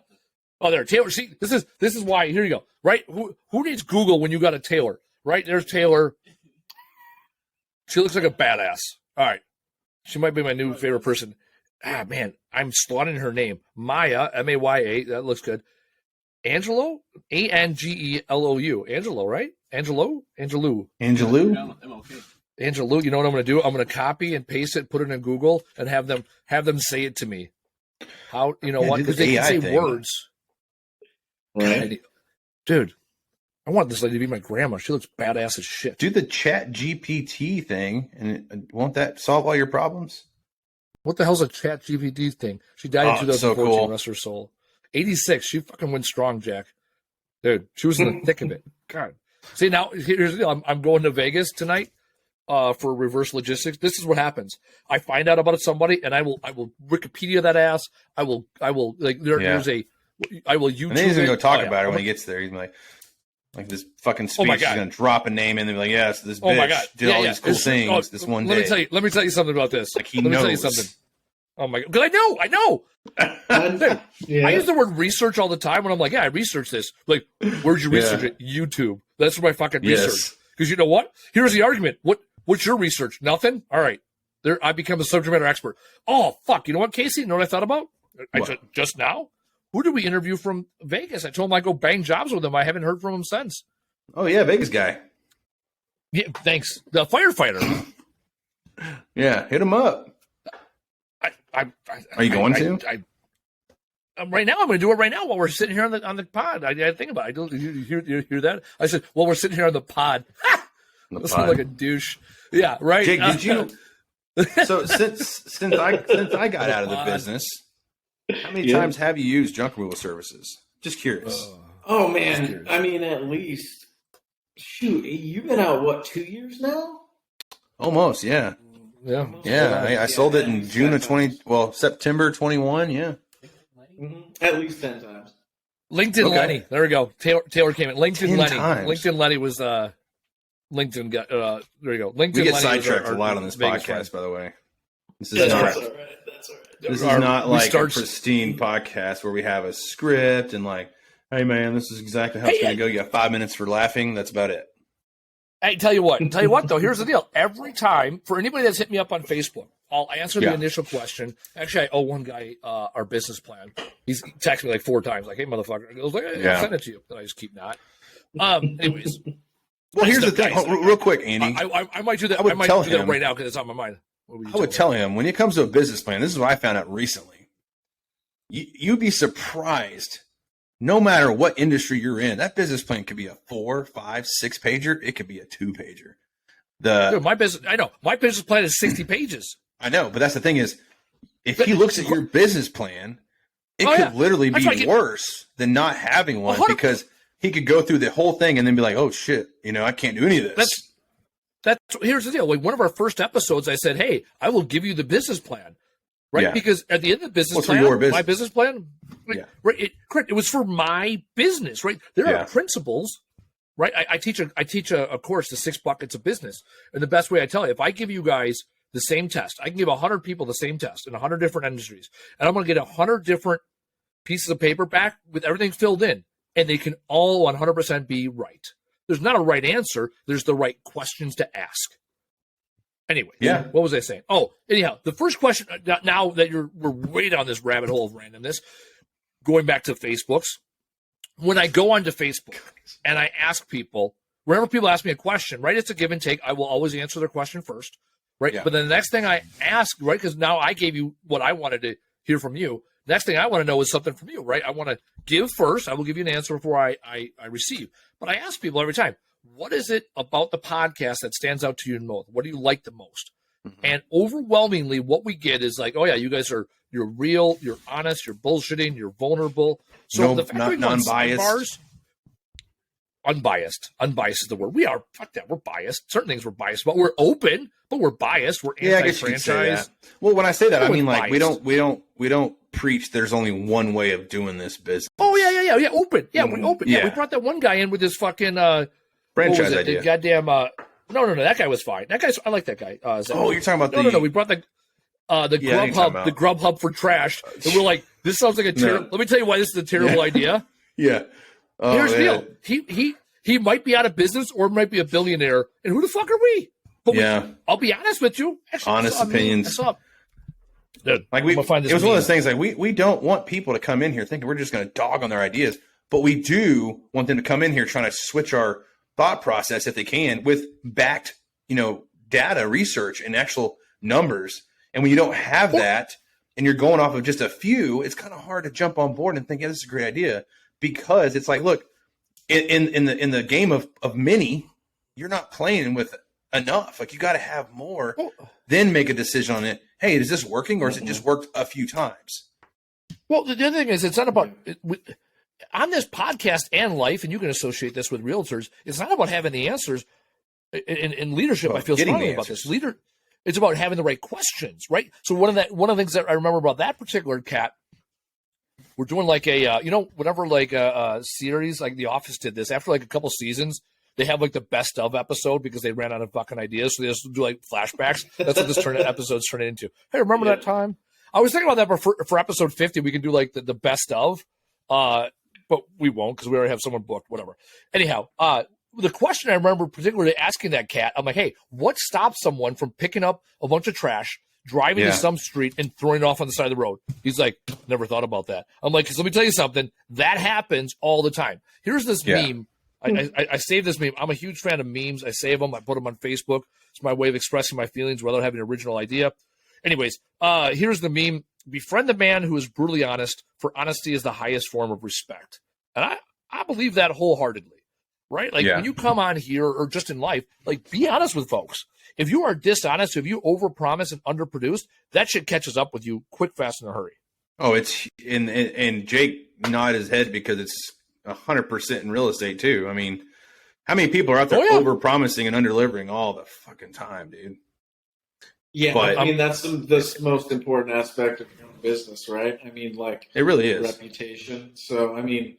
Oh, there, Taylor. See, this is why. Here you go. Right? Who needs Google when you got a Taylor? Right? There's Taylor. She looks like a badass. All right. She might be my new favorite person. Ah, man, I'm slaughtering her name. Maya, Maya. That looks good. Angelo, Angelou. Angelo, right? Angelou. Angelou. You know what I'm going to do? I'm going to copy and paste it, put it in Google, and have them say it to me. How, you know what? Because they can say words. Right. Dude, I want this lady to be my grandma. She looks badass as shit. Do the Chat GPT thing, and won't that solve all your problems? What the hell's a Chat GPT thing? She died in 2014. So cool. Rest her soul. 86. She fucking went strong, Jack. Dude, she was in the thick of it. God. See, now here's the deal. I'm going to Vegas tonight for reverse logistics. This is what happens. I find out about somebody, and I will Wikipedia that ass. I will like there's a I will YouTube. And then he's gonna go talk it. about it when he gets there. He's like this fucking speech. He's gonna drop a name and they'll be like, yes, this bitch did all these cool things this one day. Let me tell you something about this. Like let me tell you something. Oh my god! Because I know. I use the word research all the time when I'm like, yeah, I researched this. Like, where'd you research it? YouTube. That's where my fucking research. Because you know what? Here's the argument. What's your research? Nothing. All right. There, I become a subject matter expert. Oh fuck! You know what, Casey? You know what I thought about? Just now. Who did we interview from Vegas? I told him I go bang jobs with him. I haven't heard from him since. Oh yeah, Vegas guy. Yeah, thanks. The firefighter. Yeah, hit him up. Are you going to? Right now, I'm going to do it right now while we're sitting here on the pod. I think about it. You hear that? I said, well, we're sitting here on the pod. I sound like a douche. Yeah, right. Jake, did you? So since I got out of the business, how many times have you used junk removal services? Just curious. Oh man, I mean, at least shoot, you've been out what 2 years now? Almost, yeah. Yeah. I sold it in June of September 21. Yeah. At least 10 times. LinkedIn Lenny. There we go. Taylor came in. LinkedIn Lenny. LinkedIn Lenny was LinkedIn got there you go. LinkedIn we get Lenny sidetracked a lot on this podcast, by the way. This is That's not all right. This is not like a pristine podcast where we have a script and like, hey man, this is exactly how it's gonna go. You have 5 minutes for laughing, that's about it. Hey, tell you what though, here's the deal. Every time, for anybody that's hit me up on Facebook, I'll answer the initial question. Actually, I owe one guy our business plan. He's texted me like 4 times, like, hey, motherfucker. I was like, I'll send it to you. And I just keep not. Anyways. Well, here's the thing. Real quick, Andy. I might do that. I might do that right now because it's on my mind. I would tell him, when it comes to a business plan, this is what I found out recently. You'd be surprised. No matter what industry you're in, that business plan could be a 4, 5, 6 pager. It could be a 2-pager. Dude, my business plan is 60 pages. I know, but that's the thing is, if he looks at your business plan, it could literally be worse than not having one because he could go through the whole thing and then be like, oh shit, I can't do any of this. Here's the deal. Like one of our first episodes, I said, hey, I will give you the business plan. Right, because at the end of the business plan, my business plan, right? It was for my business, right? There are principles, right? I teach a course, the 6 buckets of business, and the best way I tell you, if I give you guys the same test, I can give 100 people the same test in 100 different industries, and I'm going to get 100 different pieces of paper back with everything filled in, and they can all 100% be right. There's not a right answer. There's the right questions to ask. Anyway, what was I saying? Oh, anyhow, the first question, now that we're way down this rabbit hole of randomness, going back to Facebook's, when I go onto Facebook and I ask people, whenever people ask me a question, right, it's a give and take. I will always answer their question first, right? Yeah. But then the next thing I ask, right, because now I gave you what I wanted to hear from you. Next thing I want to know is something from you, right? I want to give first. I will give you an answer before I receive. But I ask people every time, what is it about the podcast that stands out to you the most? What do you like the most? Mm-hmm. And overwhelmingly, what we get is like, oh yeah, you guys you're real, you're honest, you're bullshitting, you're vulnerable. So the fact that non-biased. Unbiased is the word. We are, fuck that, we're biased. Certain things we're biased about. We're open, but we're biased. We're anti-franchise. Well, when I say that, I mean like biased. we don't preach there's only one way of doing this business. Oh yeah, open. Yeah, we're open. Yeah, we brought that one guy in with his fucking franchise idea. The goddamn no, that guy was fine. I like that guy. You're talking about no. We brought the Grubhub for trash, and we're like, this sounds like a terrible. Let me tell you why this is a terrible idea. Yeah. Oh, here's the deal. He might be out of business or might be a billionaire, and who the fuck are we? But I'll be honest with you. Actually, honest opinions. Dude, like it was one of those things. Like we don't want people to come in here thinking we're just going to dog on their ideas, but we do want them to come in here trying to switch our thought process if they can with backed, data, research, and actual numbers. And when you don't have that, and you're going off of just a few, it's kind of hard to jump on board and think, yeah, this is a great idea, because it's like, look, in the game of many, you're not playing with enough. Like you got to have more, then make a decision on it. Hey, is this working, or has it just worked a few times? Well, the other thing is, it's not about on this podcast and life, and you can associate this with realtors, it's not about having the answers. In leadership, I feel strongly about this. It's about having the right questions, right? So one of the things that I remember about that particular cat, we're doing like a whatever like a series like The Office did this after like a couple seasons. They have like the best of episode because they ran out of fucking ideas, so they just do like flashbacks. That's what this episode's turning into. Hey, remember that time? I was thinking about that for episode 50. We can do like the best of, but we won't because we already have someone booked. Whatever. Anyhow, the question I remember particularly asking that cat, I'm like, hey, what stops someone from picking up a bunch of trash, driving to some street, and throwing it off on the side of the road? He's like, never thought about that. I'm like, 'cause let me tell you something. That happens all the time. Here's this meme. I saved this meme. I'm a huge fan of memes. I save them. I put them on Facebook. It's my way of expressing my feelings without having an original idea. Anyways, here's the meme. Befriend the man who is brutally honest, for honesty is the highest form of respect. And I believe that wholeheartedly. Right? Like when you come on here or just in life, like be honest with folks. If you are dishonest, if you overpromise and underproduce, that shit catches up with you quick, fast, in a hurry. Oh, it's and Jake nodded his head because it's 100% in real estate too. I mean, how many people are out there overpromising and underdelivering all the fucking time, dude? Yeah, but, I mean that's the most important aspect of your own business, right? I mean, like it really is reputation. So I mean.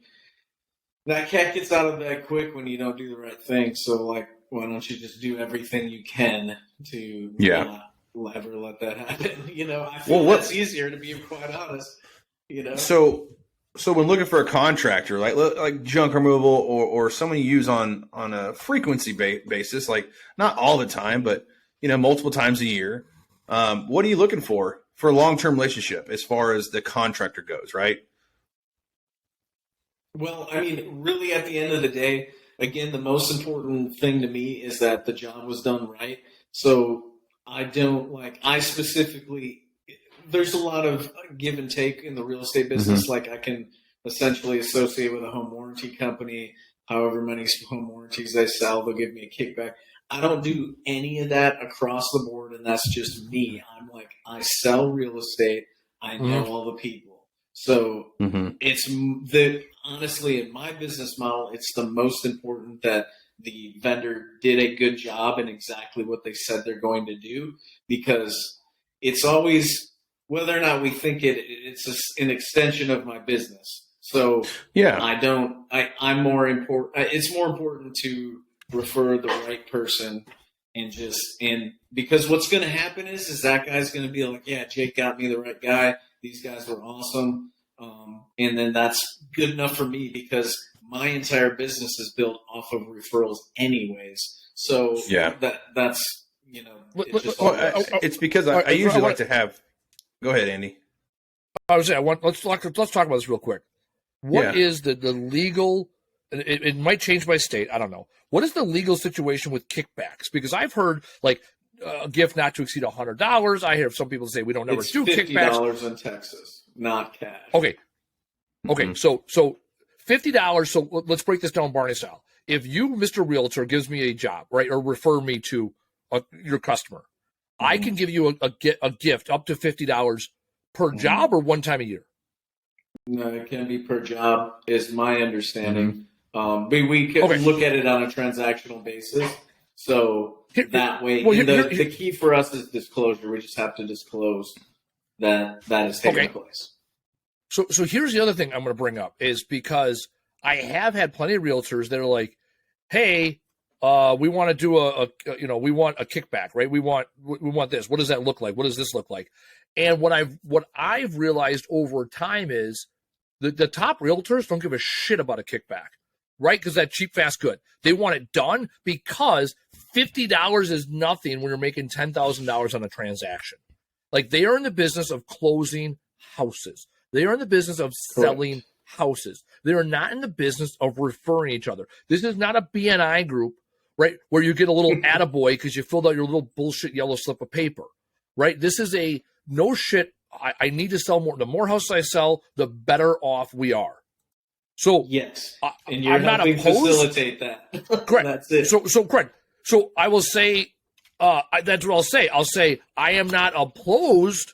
That cat gets out of bed quick when you don't do the right thing. So, like, why don't you just do everything you can to ever let that happen? I feel that's easier, to be quite honest. So when looking for a contractor, like junk removal or someone you use on a frequency basis, like not all the time, but multiple times a year, what are you looking for a long-term relationship as far as the contractor goes, right? Well, I mean, really at the end of the day, again, the most important thing to me is that the job was done right. So I specifically, there's a lot of give and take in the real estate business. Mm-hmm. Like I can essentially associate with a home warranty company, however many home warranties they sell, they'll give me a kickback. I don't do any of that across the board, and that's just me. I'm like, I sell real estate. I know all the people. So it's honestly, in my business model, it's the most important that the vendor did a good job in exactly what they said they're going to do, because it's always, whether or not we think it's an extension of my business. So I'm more important. It's more important to refer the right person and because what's going to happen is that guy's going to be like, yeah, Jake got me the right guy. These guys were awesome. And then that's good enough for me because my entire business is built off of referrals anyways. So that's, it's because I usually like to have, go ahead, Andy. I was saying, let's talk about this real quick. What is the legal, it might change by state. I don't know. What is the legal situation with kickbacks? Because I've heard like a gift not to exceed $100. I hear some people say we don't ever do kickbacks. $50 in Texas, not cash. Okay. So $50. So let's break this down Barney style. If you, Mr. Realtor, gives me a job, right, or refer me to your customer, I can give you a gift up to $50 per job or one time a year. No, it can be per job, is my understanding. We can look at it on a transactional basis. So that way, the key for us is disclosure. We just have to disclose that is taking place. So here's the other thing I'm going to bring up is because I have had plenty of realtors that are like, hey, we want to do we want a kickback, right? We want this. What does that look like? What does this look like? And what I've realized over time is the top realtors don't give a shit about a kickback, right? Because that cheap, fast, good. They want it done because $50 is nothing when you're making $10,000 on a transaction. Like they are in the business of closing houses. They are in the business of selling houses. They are not in the business of referring each other. This is not a BNI group, right, where you get a little attaboy because you filled out your little bullshit yellow slip of paper, right? This is a no shit. I need to sell more. The more houses I sell, the better off we are. So yes, and you're not opposed. Facilitate that. Correct. That's it. So correct. So I will say that's what I'll say. I'll say I am not opposed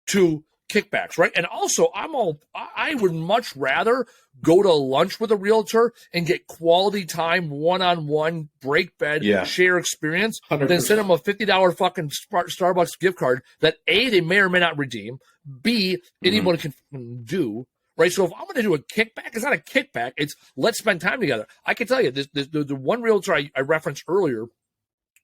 to kickbacks, right? And also, I would much rather go to lunch with a realtor and get quality time, one-on-one, break bed, share experience, 100%. Than send them a $50 fucking Starbucks gift card that A, they may or may not redeem, B, anyone can do, right? So if I'm going to do a kickback, it's not a kickback. It's let's spend time together. I can tell you, the one realtor I referenced earlier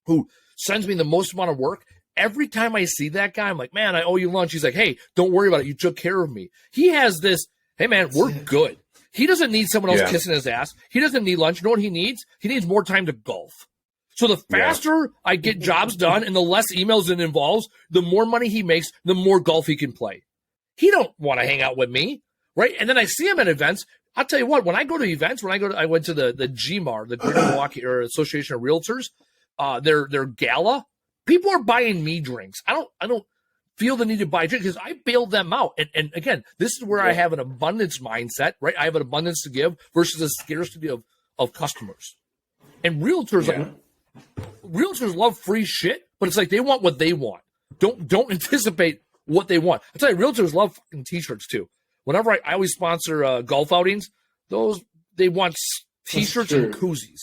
who sends me the most amount of work, every time I see that guy, I'm like, man, I owe you lunch. He's like, hey, don't worry about it. You took care of me. He has this, hey, man, we're good. He doesn't need someone else kissing his ass. He doesn't need lunch. You know what he needs? He needs more time to golf. So the faster I get jobs done and the less emails it involves, the more money he makes, the more golf he can play. He don't want to hang out with me, right? And then I see him at events. I'll tell you what, when I go to events, I went to the GMAR, the Greater Milwaukee Association of Realtors, their gala. People are buying me drinks. I don't feel the need to buy drinks because I bailed them out. And again, this is where I have an abundance mindset, right? I have an abundance to give versus a scarcity of customers. And realtors love free shit, but it's like they want what they want. Don't anticipate what they want. I tell you, realtors love fucking t-shirts too. Whenever I always sponsor golf outings, they want t-shirts and koozies.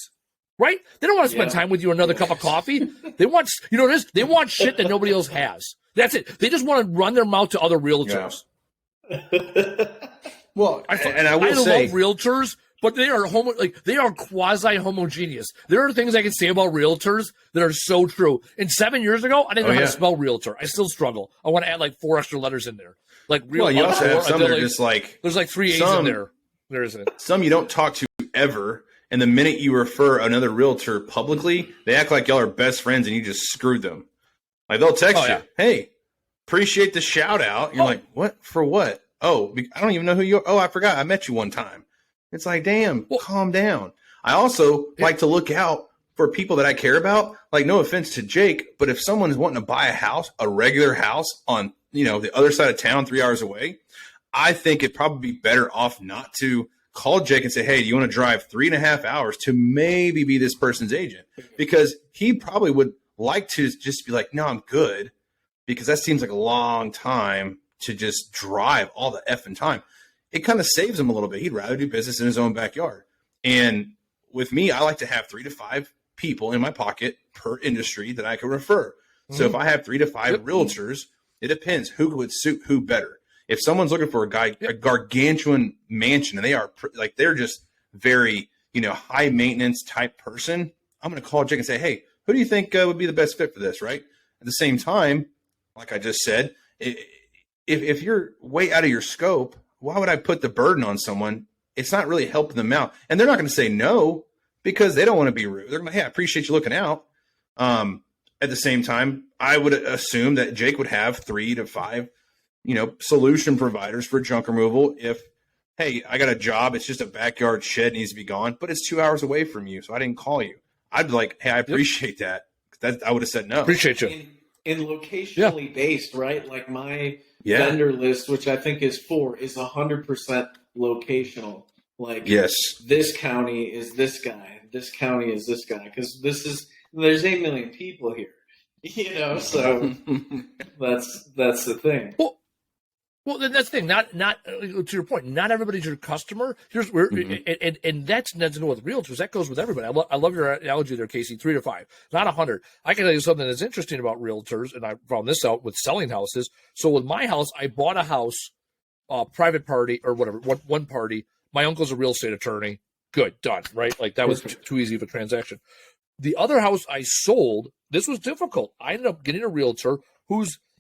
Right? They don't want to spend time with you another cup of coffee. They want, they want shit that nobody else has. That's it. They just want to run their mouth to other realtors. Well, I love realtors, but they are quasi homogeneous. There are things I can say about realtors that are so true. And 7 years ago, I didn't know how to spell realtor. I still struggle. I want to add like 4 extra letters in there. Like real. Well, you also have some that are just like there's like 3 A's in there. There isn't it? Some you don't talk to ever. And the minute you refer another realtor publicly, they act like y'all are best friends and you just screwed them. Like they'll text you, hey, appreciate the shout out. You're like, what? For what? Oh, I don't even know who you are. Oh, I forgot. I met you one time. It's like, damn, calm down. I also like to look out for people that I care about. Like, no offense to Jake, but if someone is wanting to buy a house, a regular house on, the other side of town, 3 hours away, I think it'd probably be better off not to call Jake and say, hey, do you want to drive 3.5 hours to maybe be this person's agent? Because he probably would like to just be like, no, I'm good. Because that seems like a long time to just drive all the effing time. It kind of saves him a little bit. He'd rather do business in his own backyard. And with me, I like to have 3 to 5 people in my pocket per industry that I can refer. So if I have 3 to 5 realtors, it depends who would suit who better. If someone's looking for a gargantuan mansion and they're just very, high maintenance type person, I'm going to call Jake and say, hey, who do you think would be the best fit for this? Right. At the same time, like I just said, if you're way out of your scope, why would I put the burden on someone? It's not really helping them out. And they're not going to say no because they don't want to be rude. They're going to, hey, I appreciate you looking out. At the same time, I would assume that Jake would have 3 to 5 solution providers for junk removal. If, hey, I got a job, it's just a backyard shed, needs to be gone, but it's 2 hours away from you, so I didn't call you. I'd be like, hey, I appreciate that. I would have said no. Appreciate you. In locationally based, right? Like my vendor list, which I think is 4, is 100% locational. Like, this county is this guy, this county is this guy, because there's 8 million people here. So that's the thing. Well, that's the thing. Not to your point. Not everybody's your customer. Here's where, and that's nothing to do with realtors. That goes with everybody. I love your analogy there, Casey. 3 to 5, not 100. I can tell you something that's interesting about realtors, and I found this out with selling houses. So with my house, I bought a house, private party or whatever, one party. My uncle's a real estate attorney. Good, done. Right, like that was too easy of a transaction. The other house I sold, this was difficult. I ended up getting a realtor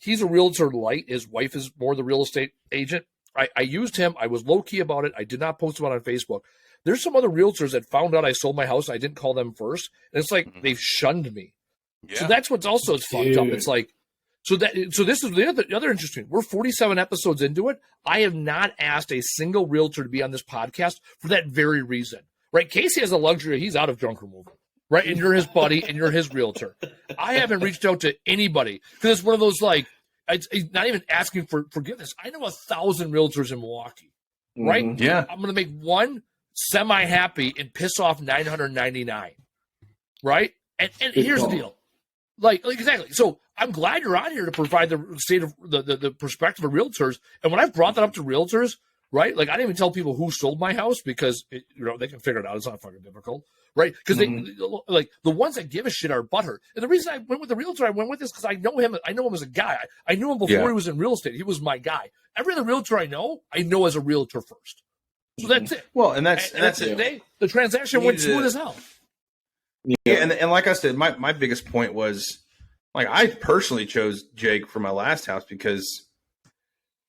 he's a realtor light. His wife is more the real estate agent. I used him. I was low key about it. I did not post about it on Facebook. There's some other realtors that found out I sold my house. I didn't call them first. And it's like they've shunned me. Yeah. So that's what's also fucked up. It's like, so this is the other interesting. We're 47 episodes into it. I have not asked a single realtor to be on this podcast for that very reason. Right? Casey has the luxury. He's out of junk removal. Right, and you're his buddy, and you're his realtor. I haven't reached out to anybody because it's one of those it's not even asking for forgiveness. I know 1,000 realtors in Milwaukee, right? Mm-hmm. Yeah, I'm going to make one semi-happy and piss off 999, right? And here's the deal: Like exactly. So I'm glad you're on here to provide the state of the perspective of realtors. And when I've brought that up to realtors, right? Like I didn't even tell people who sold my house because they can figure it out. It's not fucking difficult, right? Because they like the ones that give a shit are butthurt. And the reason I went with the realtor I went with is because I know him. I know him as a guy. I knew him before he was in real estate. He was my guy. Every other realtor I know as a realtor first. So that's it. Well, and that's it. The transaction went smooth as hell. Yeah, and like I said, my biggest point was, like, I personally chose Jake for my last house because,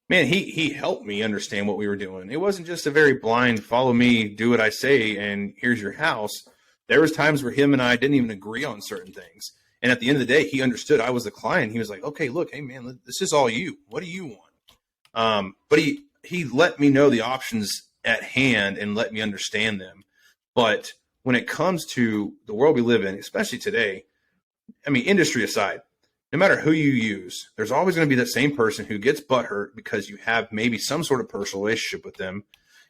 man, he helped me understand what we were doing. It wasn't just a very blind, follow me, do what I say, and here's your house. There was times where him and I didn't even agree on certain things. And at the end of the day, he understood I was the client. He was like, okay, look, hey, man, this is all you. What do you want? But he let me know the options at hand and let me understand them. But when it comes to the world we live in, especially today, I mean, industry aside, no matter who you use, there's always going to be that same person who gets butthurt because you have maybe some sort of personal relationship with them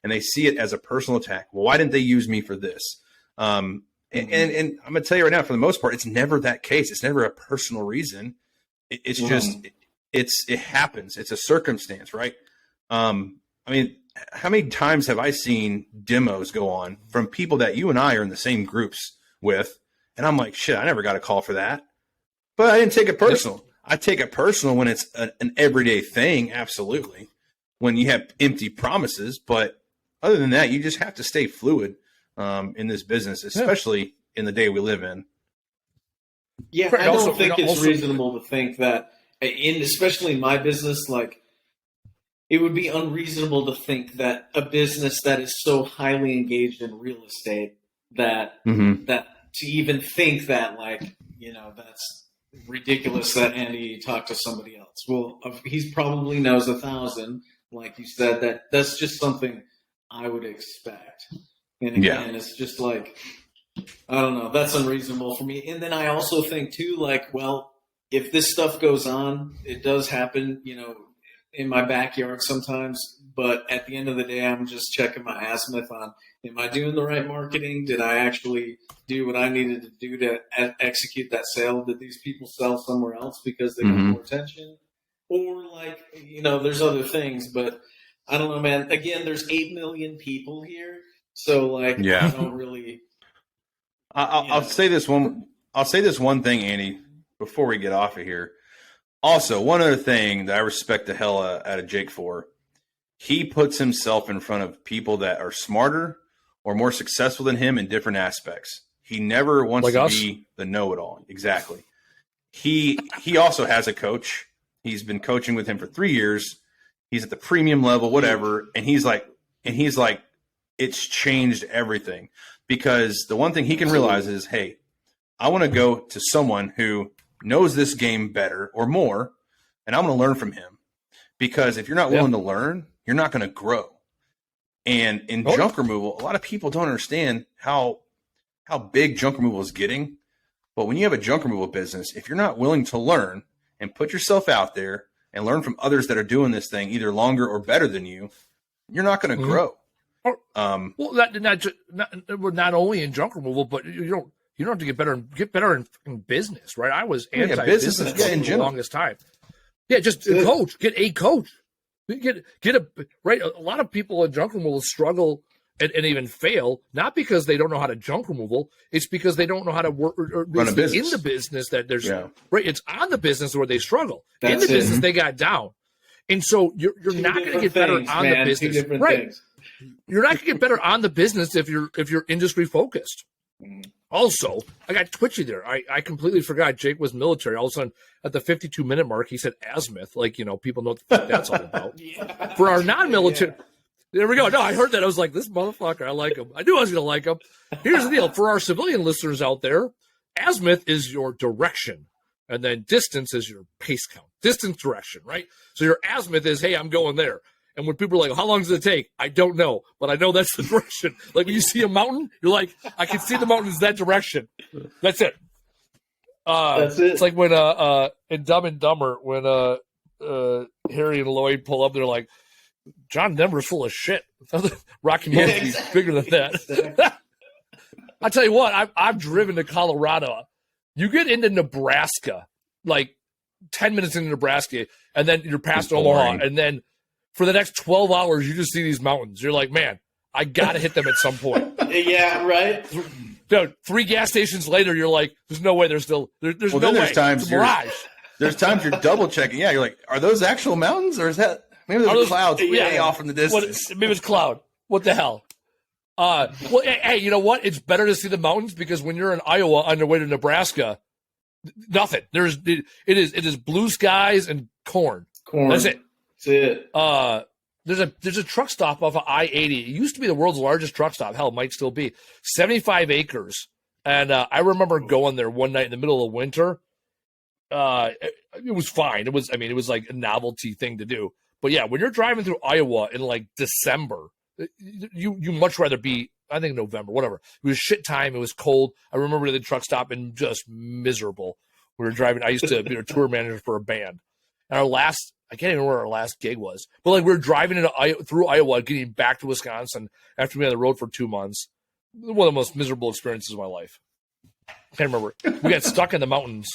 and they see it as a personal attack. Well, why didn't they use me for this? And I'm going to tell you right now, for the most part, it's never that case. It's never a personal reason. It's just, it happens. It's a circumstance, right? I mean, how many times have I seen demos go on from people that you and I are in the same groups with? And I'm like, shit, I never got a call for that. But I didn't take it personal. I take it personal when it's an everyday thing. Absolutely. When you have empty promises. But other than that, you just have to stay fluid in this business, especially in the day we live in. Yeah, I don't think it's reasonable to think that, especially in my business, like, it would be unreasonable to think that a business that is so highly engaged in real estate that to even think that, like, that's ridiculous that Andy talked to somebody else. Well, he probably knows 1,000, like you said, that's just something I would expect. And again, it's just like, I don't know, that's unreasonable for me. And then I also think too, like, well, if this stuff goes on, it does happen, in my backyard sometimes, but at the end of the day, I'm just checking my azimuth on, am I doing the right marketing? Did I actually do what I needed to do to execute that sale? Did these people sell somewhere else because they got more attention? Or, like, there's other things, but I don't know, man. Again, there's 8 million people here. So, like, I don't really. I'll say this one thing, Andy, before we get off of here. Also, one other thing that I respect the hell out of Jake for, he puts himself in front of people that are smarter or more successful than him in different aspects. He never wants to be the know-it-all. Exactly. He also has a coach. He's been coaching with him for 3 years. He's at the premium level, whatever. And he's like, it's changed everything. Because the one thing he can realize is, hey, I want to go to someone who knows this game better or more, and I'm going to learn from him. Because if you're not willing to learn, you're not going to grow. And in junk removal, a lot of people don't understand how big junk removal is getting. But when you have a junk removal business, if you're not willing to learn and put yourself out there and learn from others that are doing this thing either longer or better than you, you're not going to grow. Not only in junk removal, but you don't have to get better in business, right? I was anti-business for the longest time. Yeah, just a coach. Get a coach. Get a right. A lot of people in junk removal struggle and even fail, not because they don't know how to junk removal. It's because they don't know how to work or run a business. In the business that there's right. It's on the business where they struggle. In the business they got down, and so you're not going to get better on the business, right? You're not going to get better on the business if you're industry focused. Also, I got twitchy there. I completely forgot Jake was military. All of a sudden, at the 52-minute mark, he said azimuth. Like, people know what that's all about. For our non-military, there we go. No, I heard that. I was like, this motherfucker, I like him. I knew I was going to like him. Here's the deal. For our civilian listeners out there, azimuth is your direction, and then distance is your pace count. Distance, direction, right? So your azimuth is, hey, I'm going there. And when people are like, how long does it take? I don't know, but I know that's the direction. Like when you see a mountain, you're like, I can see the mountain is that direction. That's it. That's it. It's like when in Dumb and Dumber, when Harry and Lloyd pull up, they're like, John Denver's full of shit. Rocky Mountain's bigger than that. I tell you what, I've driven to Colorado You get into Nebraska, like 10 minutes into Nebraska, and then you're past Omaha, and then for the next 12 hours, you just see these mountains. You're like, man, I got to hit them at some point. Yeah, right. Dude, 3 gas stations later, you're like, there's no way. There's no way. Times there's times you're double checking. Yeah, you're like, are those actual mountains, or is that maybe there's clouds way off in the distance? Maybe it's cloud. What the hell? Well, hey, you know what? It's better to see the mountains because when you're in Iowa on your way to Nebraska, nothing. It is blue skies and corn. That's it. There's a truck stop off of I-80. It used to be the world's largest truck stop. Hell, it might still be. 75 acres. And I remember going there one night in the middle of winter. It was fine. It was like a novelty thing to do. But yeah, when you're driving through Iowa in like December, you much rather be, I think, November, whatever. It was shit time. It was cold. I remember the truck stop and just miserable. We were driving. I used to be a tour manager for a band. And I can't even remember where our last gig was. But like we were driving through Iowa, getting back to Wisconsin after being on the road for 2 months. One of the most miserable experiences of my life. I can't remember. We got stuck in the mountains.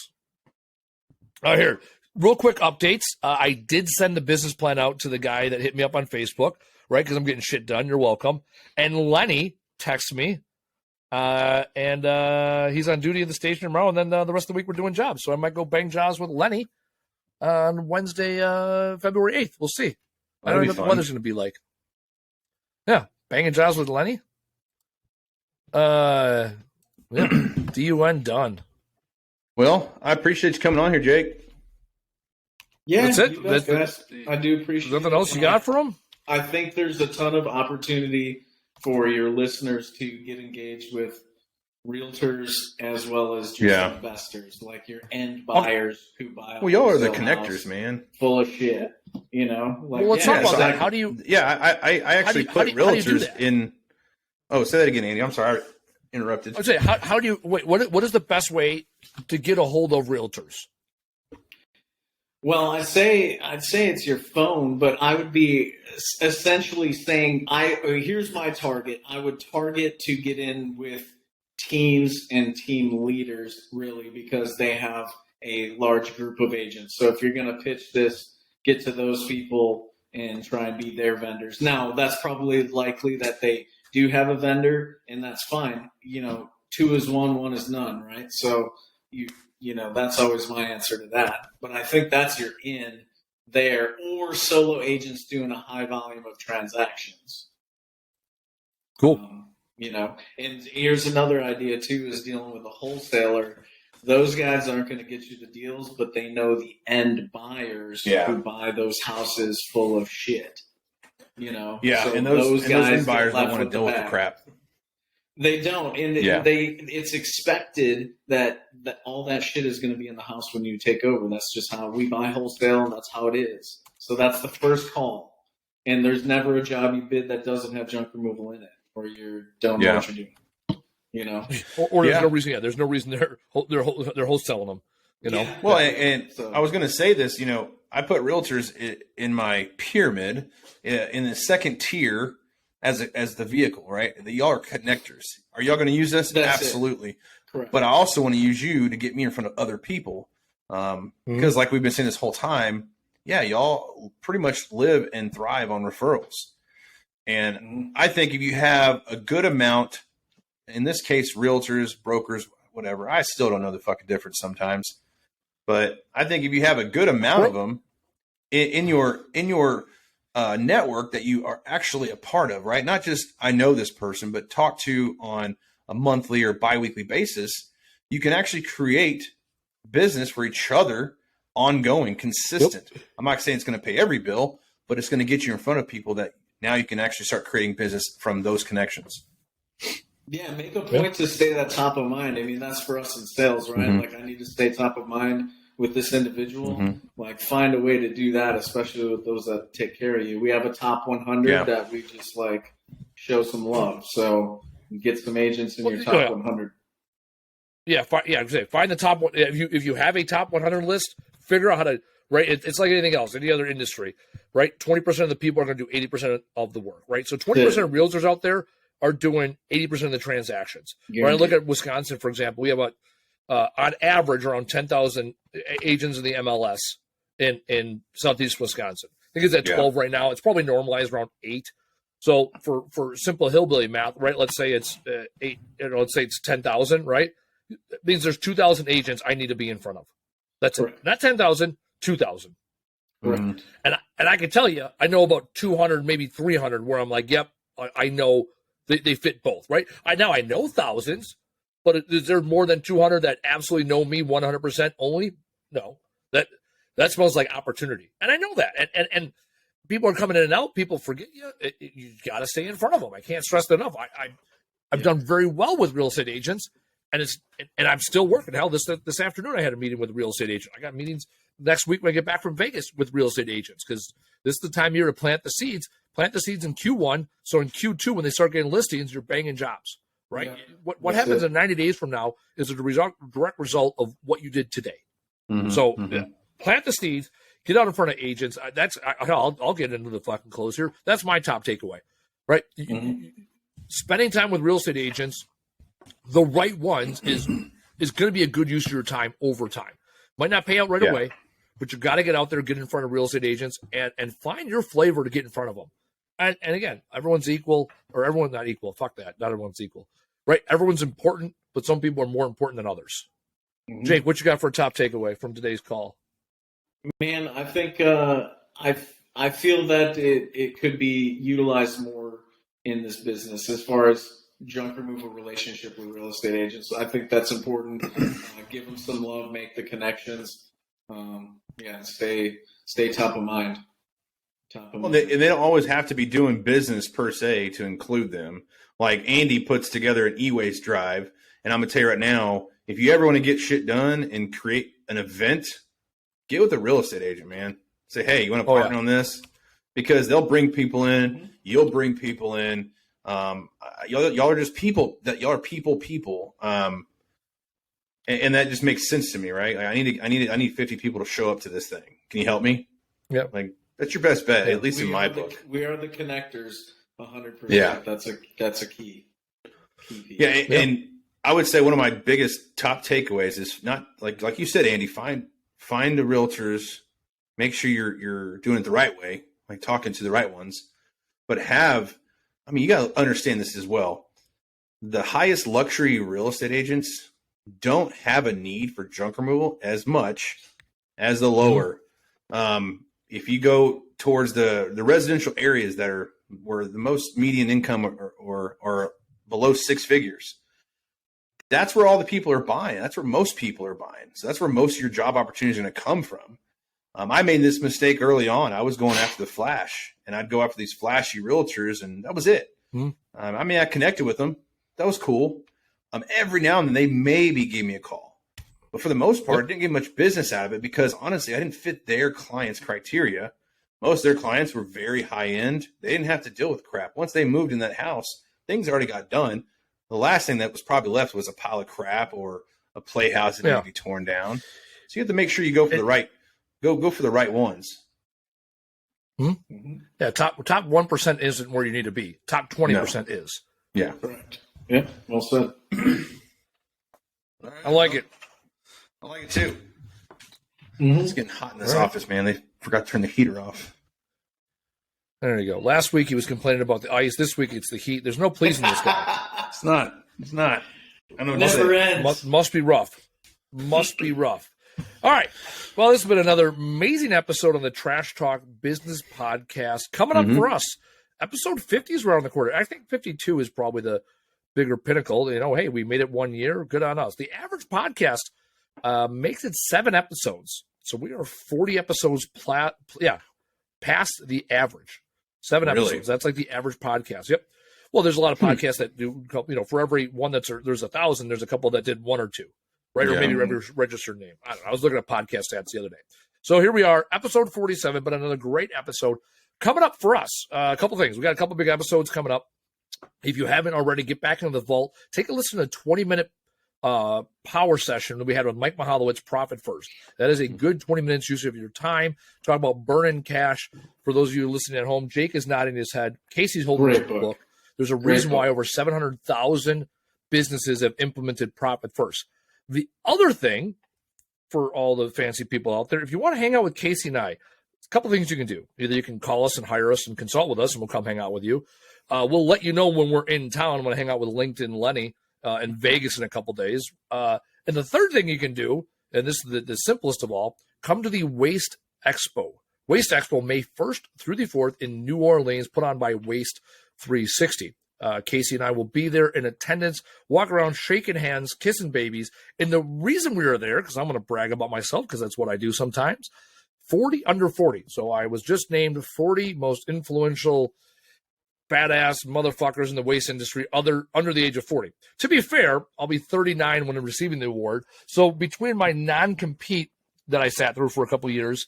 Here, real quick updates. I did send the business plan out to the guy that hit me up on Facebook, right? Because I'm getting shit done. You're welcome. And Lenny texts me, and he's on duty at the station tomorrow. And then the rest of the week we're doing jobs. So I might go bang jobs with Lenny on Wednesday, February 8th. We'll see. I don't know what the weather's going to be like. Yeah, banging jobs with Lenny. Yeah, DUN done. Well, I appreciate you coming on here, Jake. Yeah, that's it. I do appreciate. Nothing else you got for him? I think there's a ton of opportunity for your listeners to get engaged with realtors as well as just investors, like your end buyers who buy. Well, y'all are the connectors, man. Full of shit, you know. Like, well, let's talk about that. How do you? Yeah, I actually put realtors in. Oh, say that again, Andy. I'm sorry, I interrupted. I'd say, how do you wait? What is the best way to get a hold of realtors? Well, I'd say it's your phone, but I would be essentially saying, here's my target. I would target to get in with teams and team leaders, really, because they have a large group of agents. So if you're going to pitch this, get to those people and try and be their vendors. Now, that's probably likely that they do have a vendor, and that's fine. You know, 2 is 1, 1 is none, right? So you know, that's always my answer to that. But I think that's your in there, or solo agents doing a high volume of transactions. Cool. You know, and here's another idea too, is dealing with a wholesaler. Those guys aren't going to get you the deals, but they know the end buyers who buy those houses full of shit. You know, so and those end buyers don't want to deal with the crap. They don't, and it's expected that all that shit is going to be in the house when you take over. That's just how we buy wholesale, and that's how it is. So that's the first call, and there's never a job you bid that doesn't have junk removal in it, or you don't know what you're doing. You know, or there's no reason. Yeah, there's no reason they're wholesaling them. You know, well, and so, I was going to say this. You know, I put realtors in my pyramid in the second tier. As the vehicle, right? Y'all are connectors. Are y'all going to use us? Absolutely. Correct. But I also want to use you to get me in front of other people. Because like we've been saying this whole time, y'all pretty much live and thrive on referrals. And I think if you have a good amount, in this case, realtors, brokers, whatever, I still don't know the fucking difference sometimes. But I think if you have a good amount of them in your network that you are actually a part of, right? Not just I know this person, but talk to on a monthly or biweekly basis, you can actually create business for each other, ongoing, consistent. Yep. I'm not saying it's going to pay every bill, but it's going to get you in front of people that now you can actually start creating business from those connections. Yeah, make a point to stay that top of mind. I mean, that's for us in sales, right? Like, I need to stay top of mind with this individual. Like, find a way to do that, especially with those that take care of you. We have a top 100 that we just like show some love. So get some agents in your top 100. Find the top one. If you have a top 100 list, figure out how to. Right, it's like anything else, any other industry. Right, 20% of the people are going to do 80% of the work. Right, so 20% of realtors out there are doing 80% of the transactions. Right, look at Wisconsin, for example. We have on average around 10,000 agents in the MLS in Southeast Wisconsin. I think it's at 12 right now. It's probably normalized around 8. So for simple hillbilly math, right? Let's say it's 8. Let's say it's 10,000, right? That means there's 2,000 agents I need to be in front of. That's it. Not 10,000, 2,000. Correct. And I can tell you, I know about 200, maybe 300, where I'm like, yep, I know they fit both, right? I know thousands, but is there more than 200 that absolutely know me 100% only? No, that smells like opportunity, and I know that. And people are coming in and out. People forget you. You got to stay in front of them. I can't stress that enough. I've done very well with real estate agents, and I'm still working. Hell, this afternoon I had a meeting with a real estate agent. I got meetings next week when I get back from Vegas with real estate agents, because this is the time of year to plant the seeds. Plant the seeds in Q1, so in Q2 when they start getting listings, you're banging jobs, right? Yeah. What happens in 90 days from now is a direct result of what you did today. So plant the seeds, get out in front of agents. I'll get into the fucking close here. That's my top takeaway, right? Spending time with real estate agents, the right ones, is going to be a good use of your time over time. Might not pay out right away, but you got to get out there, get in front of real estate agents, and find your flavor to get in front of them. And again, everyone's equal, or everyone's not equal. Fuck that. Not everyone's equal, right? Everyone's important, but some people are more important than others. Jake, what you got for a top takeaway from today's call? Man, I think I feel that it could be utilized more in this business as far as junk removal relationship with real estate agents. I think that's important. Give them some love, make the connections. Stay top of mind. They don't always have to be doing business per se to include them. Like Andy puts together an e-waste drive, and I'm gonna tell you right now, if you ever want to get shit done and create an event, get with a real estate agent, man. Say, hey, you want to partner on this? Because they'll bring people in, you'll bring people in. Y'all are just people. Y'all are people. And that just makes sense to me, right? Like I need 50 people to show up to this thing. Can you help me? Yeah. Like that's your best bet, at least in my book. We are the connectors, 100%. Yeah. That's a key piece. Yeah, and I would say one of my biggest top takeaways is not like you said, Andy. Find the realtors. Make sure you're doing it the right way, like talking to the right ones. But you got to understand this as well. The highest luxury real estate agents don't have a need for junk removal as much as the lower. If you go towards the residential areas that are where the most median income or below 6 figures, that's where all the people are buying. That's where most people are buying. So that's where most of your job opportunities are going to come from. I made this mistake early on. I was going after the flash, and I'd go after these flashy realtors, and that was it. I connected with them. That was cool. Every now and then they maybe gave me a call. But for the most part, I didn't get much business out of it because, honestly, I didn't fit their clients' criteria. Most of their clients were very high-end. They didn't have to deal with crap. Once they moved in that house, things already got done. The last thing that was probably left was a pile of crap or a playhouse that needed to be torn down. So you have to make sure you go for the right go for the right ones. Yeah, top 1% isn't where you need to be. Top 20% is. Yeah. Correct. Yeah, well said. I like it. I like it too. It's getting hot in this office, man. They forgot to turn the heater off. There you go. Last week he was complaining about the ice. This week it's the heat. There's no pleasing this guy. It's not. I don't know. Never ends. Must be rough. Must be rough. All right. Well, this has been another amazing episode on the Trash Talk Business Podcast. Coming up for us, episode 50 is around the corner. I think 52 is probably the bigger pinnacle. Hey, we made it 1 year. Good on us. The average podcast makes it 7 episodes. So we are 40 episodes past the average. 7 episodes. That's like the average podcast. Yep. Well, there's a lot of podcasts that do, for every one there's 1,000, there's a couple that did 1 or 2. Right, or maybe registered name. I don't know. I was looking at podcast stats the other day. So here we are, episode 47, but another great episode coming up for us. A couple things. We got a couple big episodes coming up. If you haven't already, get back into the vault. Take a listen to a 20-minute power session that we had with Mike Mihalowicz, Profit First. That is a good 20 minutes use of your time. Talk about burning cash. For those of you listening at home, Jake is nodding his head. Casey's holding his book. There's a reason why over 700,000 businesses have implemented Profit First. The other thing for all the fancy people out there, if you want to hang out with Casey and I, a couple things you can do. Either you can call us and hire us and consult with us, and we'll come hang out with you. We'll let you know when we're in town. I'm going to hang out with LinkedIn Lenny in Vegas in a couple days. And the third thing you can do, and this is the simplest of all, come to the WasteExpo. WasteExpo, May 1st through the 4th in New Orleans, put on by Waste 360. Casey and I will be there in attendance, walk around shaking hands, kissing babies. And the reason we are there, because I'm going to brag about myself, because that's what I do sometimes, 40 under 40. So I was just named 40 most influential badass motherfuckers in the waste industry under the age of 40. To be fair, I'll be 39 when I'm receiving the award. So between my non-compete that I sat through for a couple of years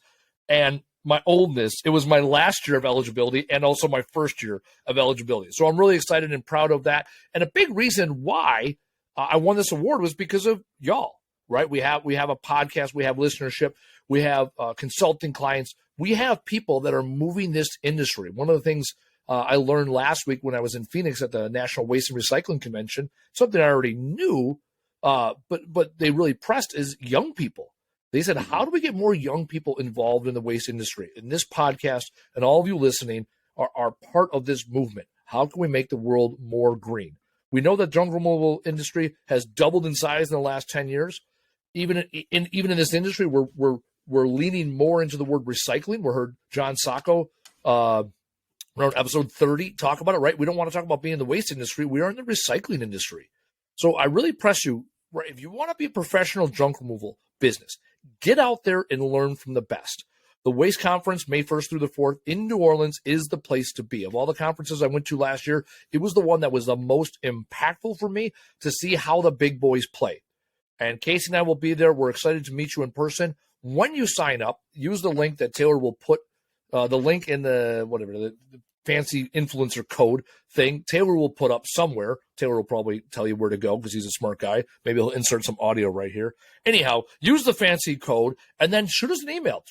and my oldness, it was my last year of eligibility and also my first year of eligibility. So I'm really excited and proud of that. And a big reason why I won this award was because of y'all, right? We have a podcast, we have listenership, we have consulting clients, we have people that are moving this industry. One of the things I learned last week when I was in Phoenix at the National Waste and Recycling Convention, something I already knew, but they really pressed, is young people. They said, how do we get more young people involved in the waste industry? And this podcast and all of you listening are part of this movement. How can we make the world more green? We know that junk removal industry has doubled in size in the last 10 years. Even in this industry, we're leaning more into the word recycling. We heard John Sacco around episode 30 talk about it, right? We don't want to talk about being in the waste industry. We are in the recycling industry. So I really press you, right? If you want to be a professional junk removal business, get out there and learn from the best. The Waste Conference, May 1st through the 4th in New Orleans, is the place to be. Of all the conferences I went to last year, it was the one that was the most impactful for me to see how the big boys play. And Casey and I will be there. We're excited to meet you in person. When you sign up, use the link that Taylor will put, the link in the fancy influencer code thing. Taylor will put up somewhere. Taylor will probably tell you where to go because he's a smart guy. Maybe he'll insert some audio right here. Anyhow, use the fancy code and then shoot us an email.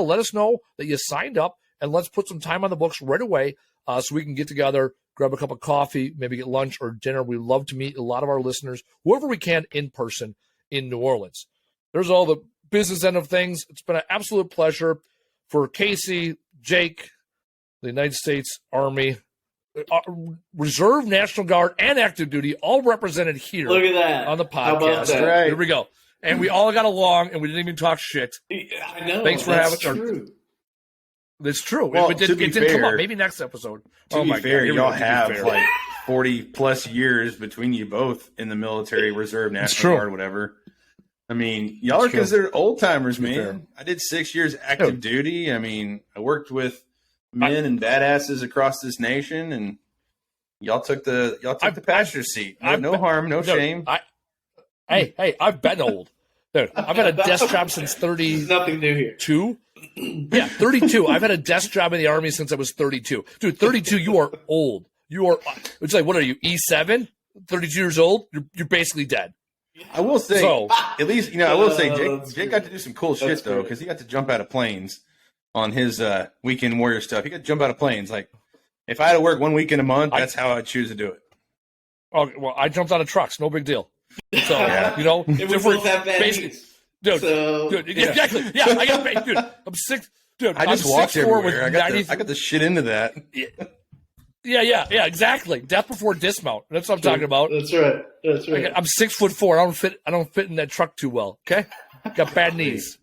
Let us know that you signed up, and let's put some time on the books right away so we can get together, grab a cup of coffee, maybe get lunch or dinner. We love to meet a lot of our listeners, whoever we can, in person in New Orleans. There's all the business end of things. It's been an absolute pleasure for Casey, Jake, the United States Army, Reserve, National Guard, and active duty, all represented here. Look at that. On the podcast. How about that? Right. Here we go. And we all got along, and we didn't even talk shit. I know. Thanks for having us. That's true. Well, it didn't come up. Maybe next episode. To be fair, y'all have like 40 plus years between you both in the military, Reserve, National Guard, whatever. I mean, y'all are considered old timers, man. I did 6 years active duty. I mean, I worked with men and badasses across this nation, and y'all took the passenger seat. No harm, no shame. Hey, I've been old. Dude, I've had a desk job since 30. Nothing new here. 2? Yeah, 32. I've had a desk job in the Army since I was 32. Dude, 32, you are old. You are, it's like, what are you, E7? 32 years old? You're basically dead. I will say, at least, I will say Jake got to do some cool shit, though, because he got to jump out of planes on his weekend warrior stuff. He got to jump out of planes. Like, if I had to work 1 weekend a month, that's how I'd choose to do it. Oh, well, I jumped out of trucks. No big deal. So, different basic. Dude, exactly. Yeah, I got paid. Dude, I'm 6. Dude, I just walked everywhere. I got the shit into that. Yeah, exactly. Death before dismount. That's what I'm talking about. That's right. I'm 6'4". I don't fit in that truck too well. Okay, got bad knees.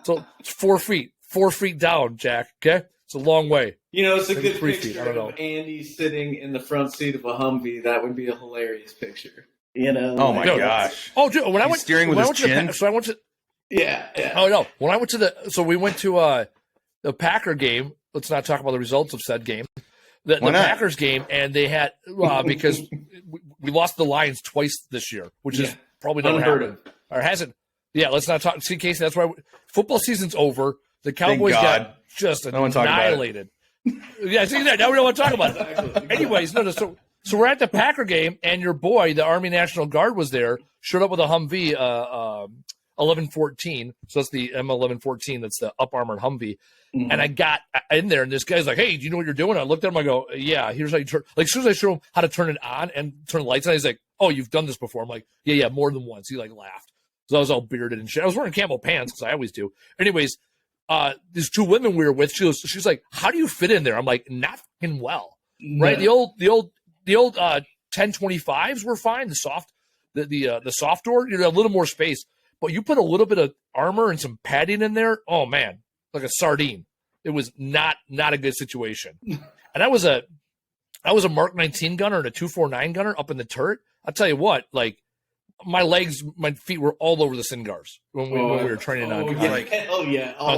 So it's 4 feet. 4 feet down, Jack. Okay, it's a long way. It's a Maybe good 3 picture feet. I don't know. of Andy sitting in the front seat of a Humvee. That would be a hilarious picture. Oh my gosh. Oh, dude, when I went steering with his chin. So I went to. Yeah. Oh no, when I went to we went to the Packer game. Let's not talk about the results of said game. The Packers game, and they had because we lost the Lions twice this year, which is probably never happened or hasn't. Yeah, let's not talk. See, Casey, that's why football season's over. The Cowboys got just annihilated. Yeah, see that. Now we don't want to talk about it. Exactly. Anyways, so we're at the Packer game, and your boy, the Army National Guard, was there. Showed up with a Humvee 1114. So that's the M1114. That's the up armored Humvee. Mm-hmm. And I got in there, and this guy's like, "Hey, do you know what you're doing?" I looked at him. I go, "Yeah, here's how you turn." Like, as soon as I show him how to turn it on and turn the lights on, he's like, "Oh, you've done this before." I'm like, "Yeah, more than once." He like laughed. So I was all bearded and shit. I was wearing camel pants because I always do. Anyways, these two women we were with, she's like, "How do you fit in there?" I'm like, "Not fucking well." No. Right? The old 1025s were fine. The soft door, a little more space. But you put a little bit of armor and some padding in there, oh man, like a sardine. It was not a good situation. And I was a Mark 19 gunner and a 249 gunner up in the turret. I'll tell you what, like my feet were all over the Singars when we were training on. On the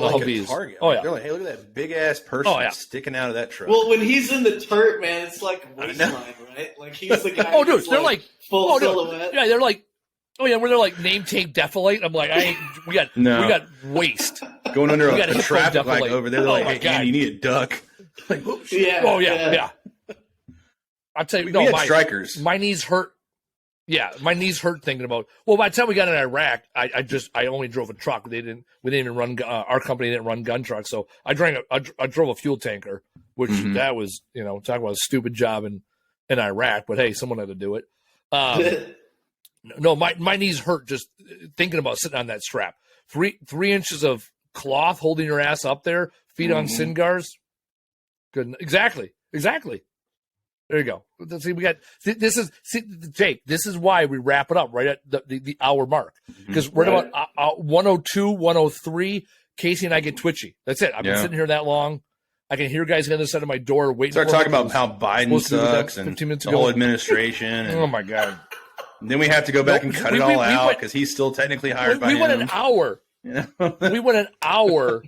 Humvees. Oh yeah. They're like, hey, look at that big ass person sticking out of that truck. Well, when he's in the turret, man, it's like waistline, right? Like he's the guy. Dude, they're like full silhouette. Yeah, they're like. Oh yeah, when they're like name tape defilate, I'm like, we got waste going under a traffic light over there. They're like, hey, Andy, you need a duck. Like, yeah. I'll tell you, we had strikers. My knees hurt. Yeah, my knees hurt thinking about. Well, by the time we got in Iraq, I only drove a truck. We didn't even run. Our company didn't run gun trucks, so I drove a fuel tanker, which that was talking about a stupid job in Iraq. But hey, someone had to do it. No, my knees hurt just thinking about sitting on that strap. 3 inches of cloth holding your ass up there, feet on Singars. Good, exactly. There you go. See, Jake. This is why we wrap it up right at the hour mark, because we're about 102, 103. Casey and I get twitchy. That's it. I've been sitting here that long. I can hear guys on the other side of my door waiting. Start talking about how Biden sucks and the whole administration. And, oh my god. Then we have to go back and cut it all out because he's still technically hired by him. We went an hour. We went an hour.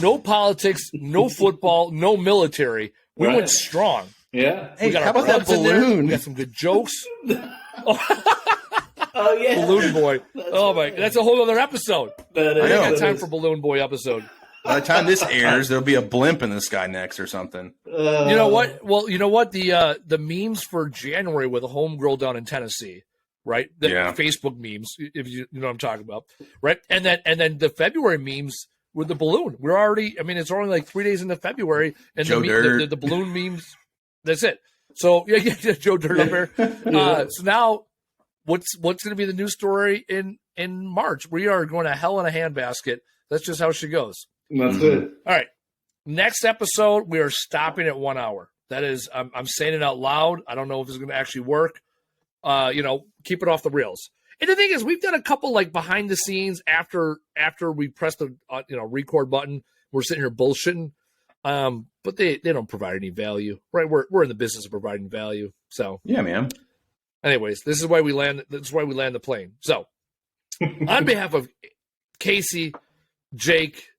No politics, no football, no military. We went strong. Yeah. Hey, how about that balloon? We got some good jokes. Oh yeah, Balloon Boy. That's a whole other episode. I got time for Balloon Boy episode. By the time this airs, there'll be a blimp in the sky next or something. You know what? Well, you know what? The memes for January with a homegirl down in Tennessee. Right, Facebook memes, if you know what I'm talking about, right? And then the February memes with the balloon. We're already, it's only like 3 days into February, and the balloon memes. That's it. So yeah, Joe Dirt up there. So now, what's going to be the news story in March? We are going to hell in a handbasket. That's just how she goes. That's it. All right. Next episode, we are stopping at 1 hour. That is, I'm saying it out loud. I don't know if it's going to actually work. Keep it off the rails. And the thing is, we've done a couple like behind the scenes after we press the record button. We're sitting here bullshitting, but they don't provide any value, right? We're in the business of providing value. So yeah, man. Anyways, this is why we land. That's why we land the plane. So, on behalf of Casey, Jake,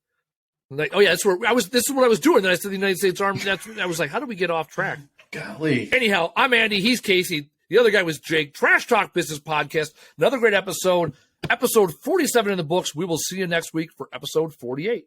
like, oh yeah, that's where I was. This is what I was doing. Then I said the United States Army. I was like, how do we get off track? Golly. Anyhow, I'm Andy. He's Casey. The other guy was Jake. Trash Talk Business Podcast. Another great episode. Episode 47 in the books. We will see you next week for episode 48.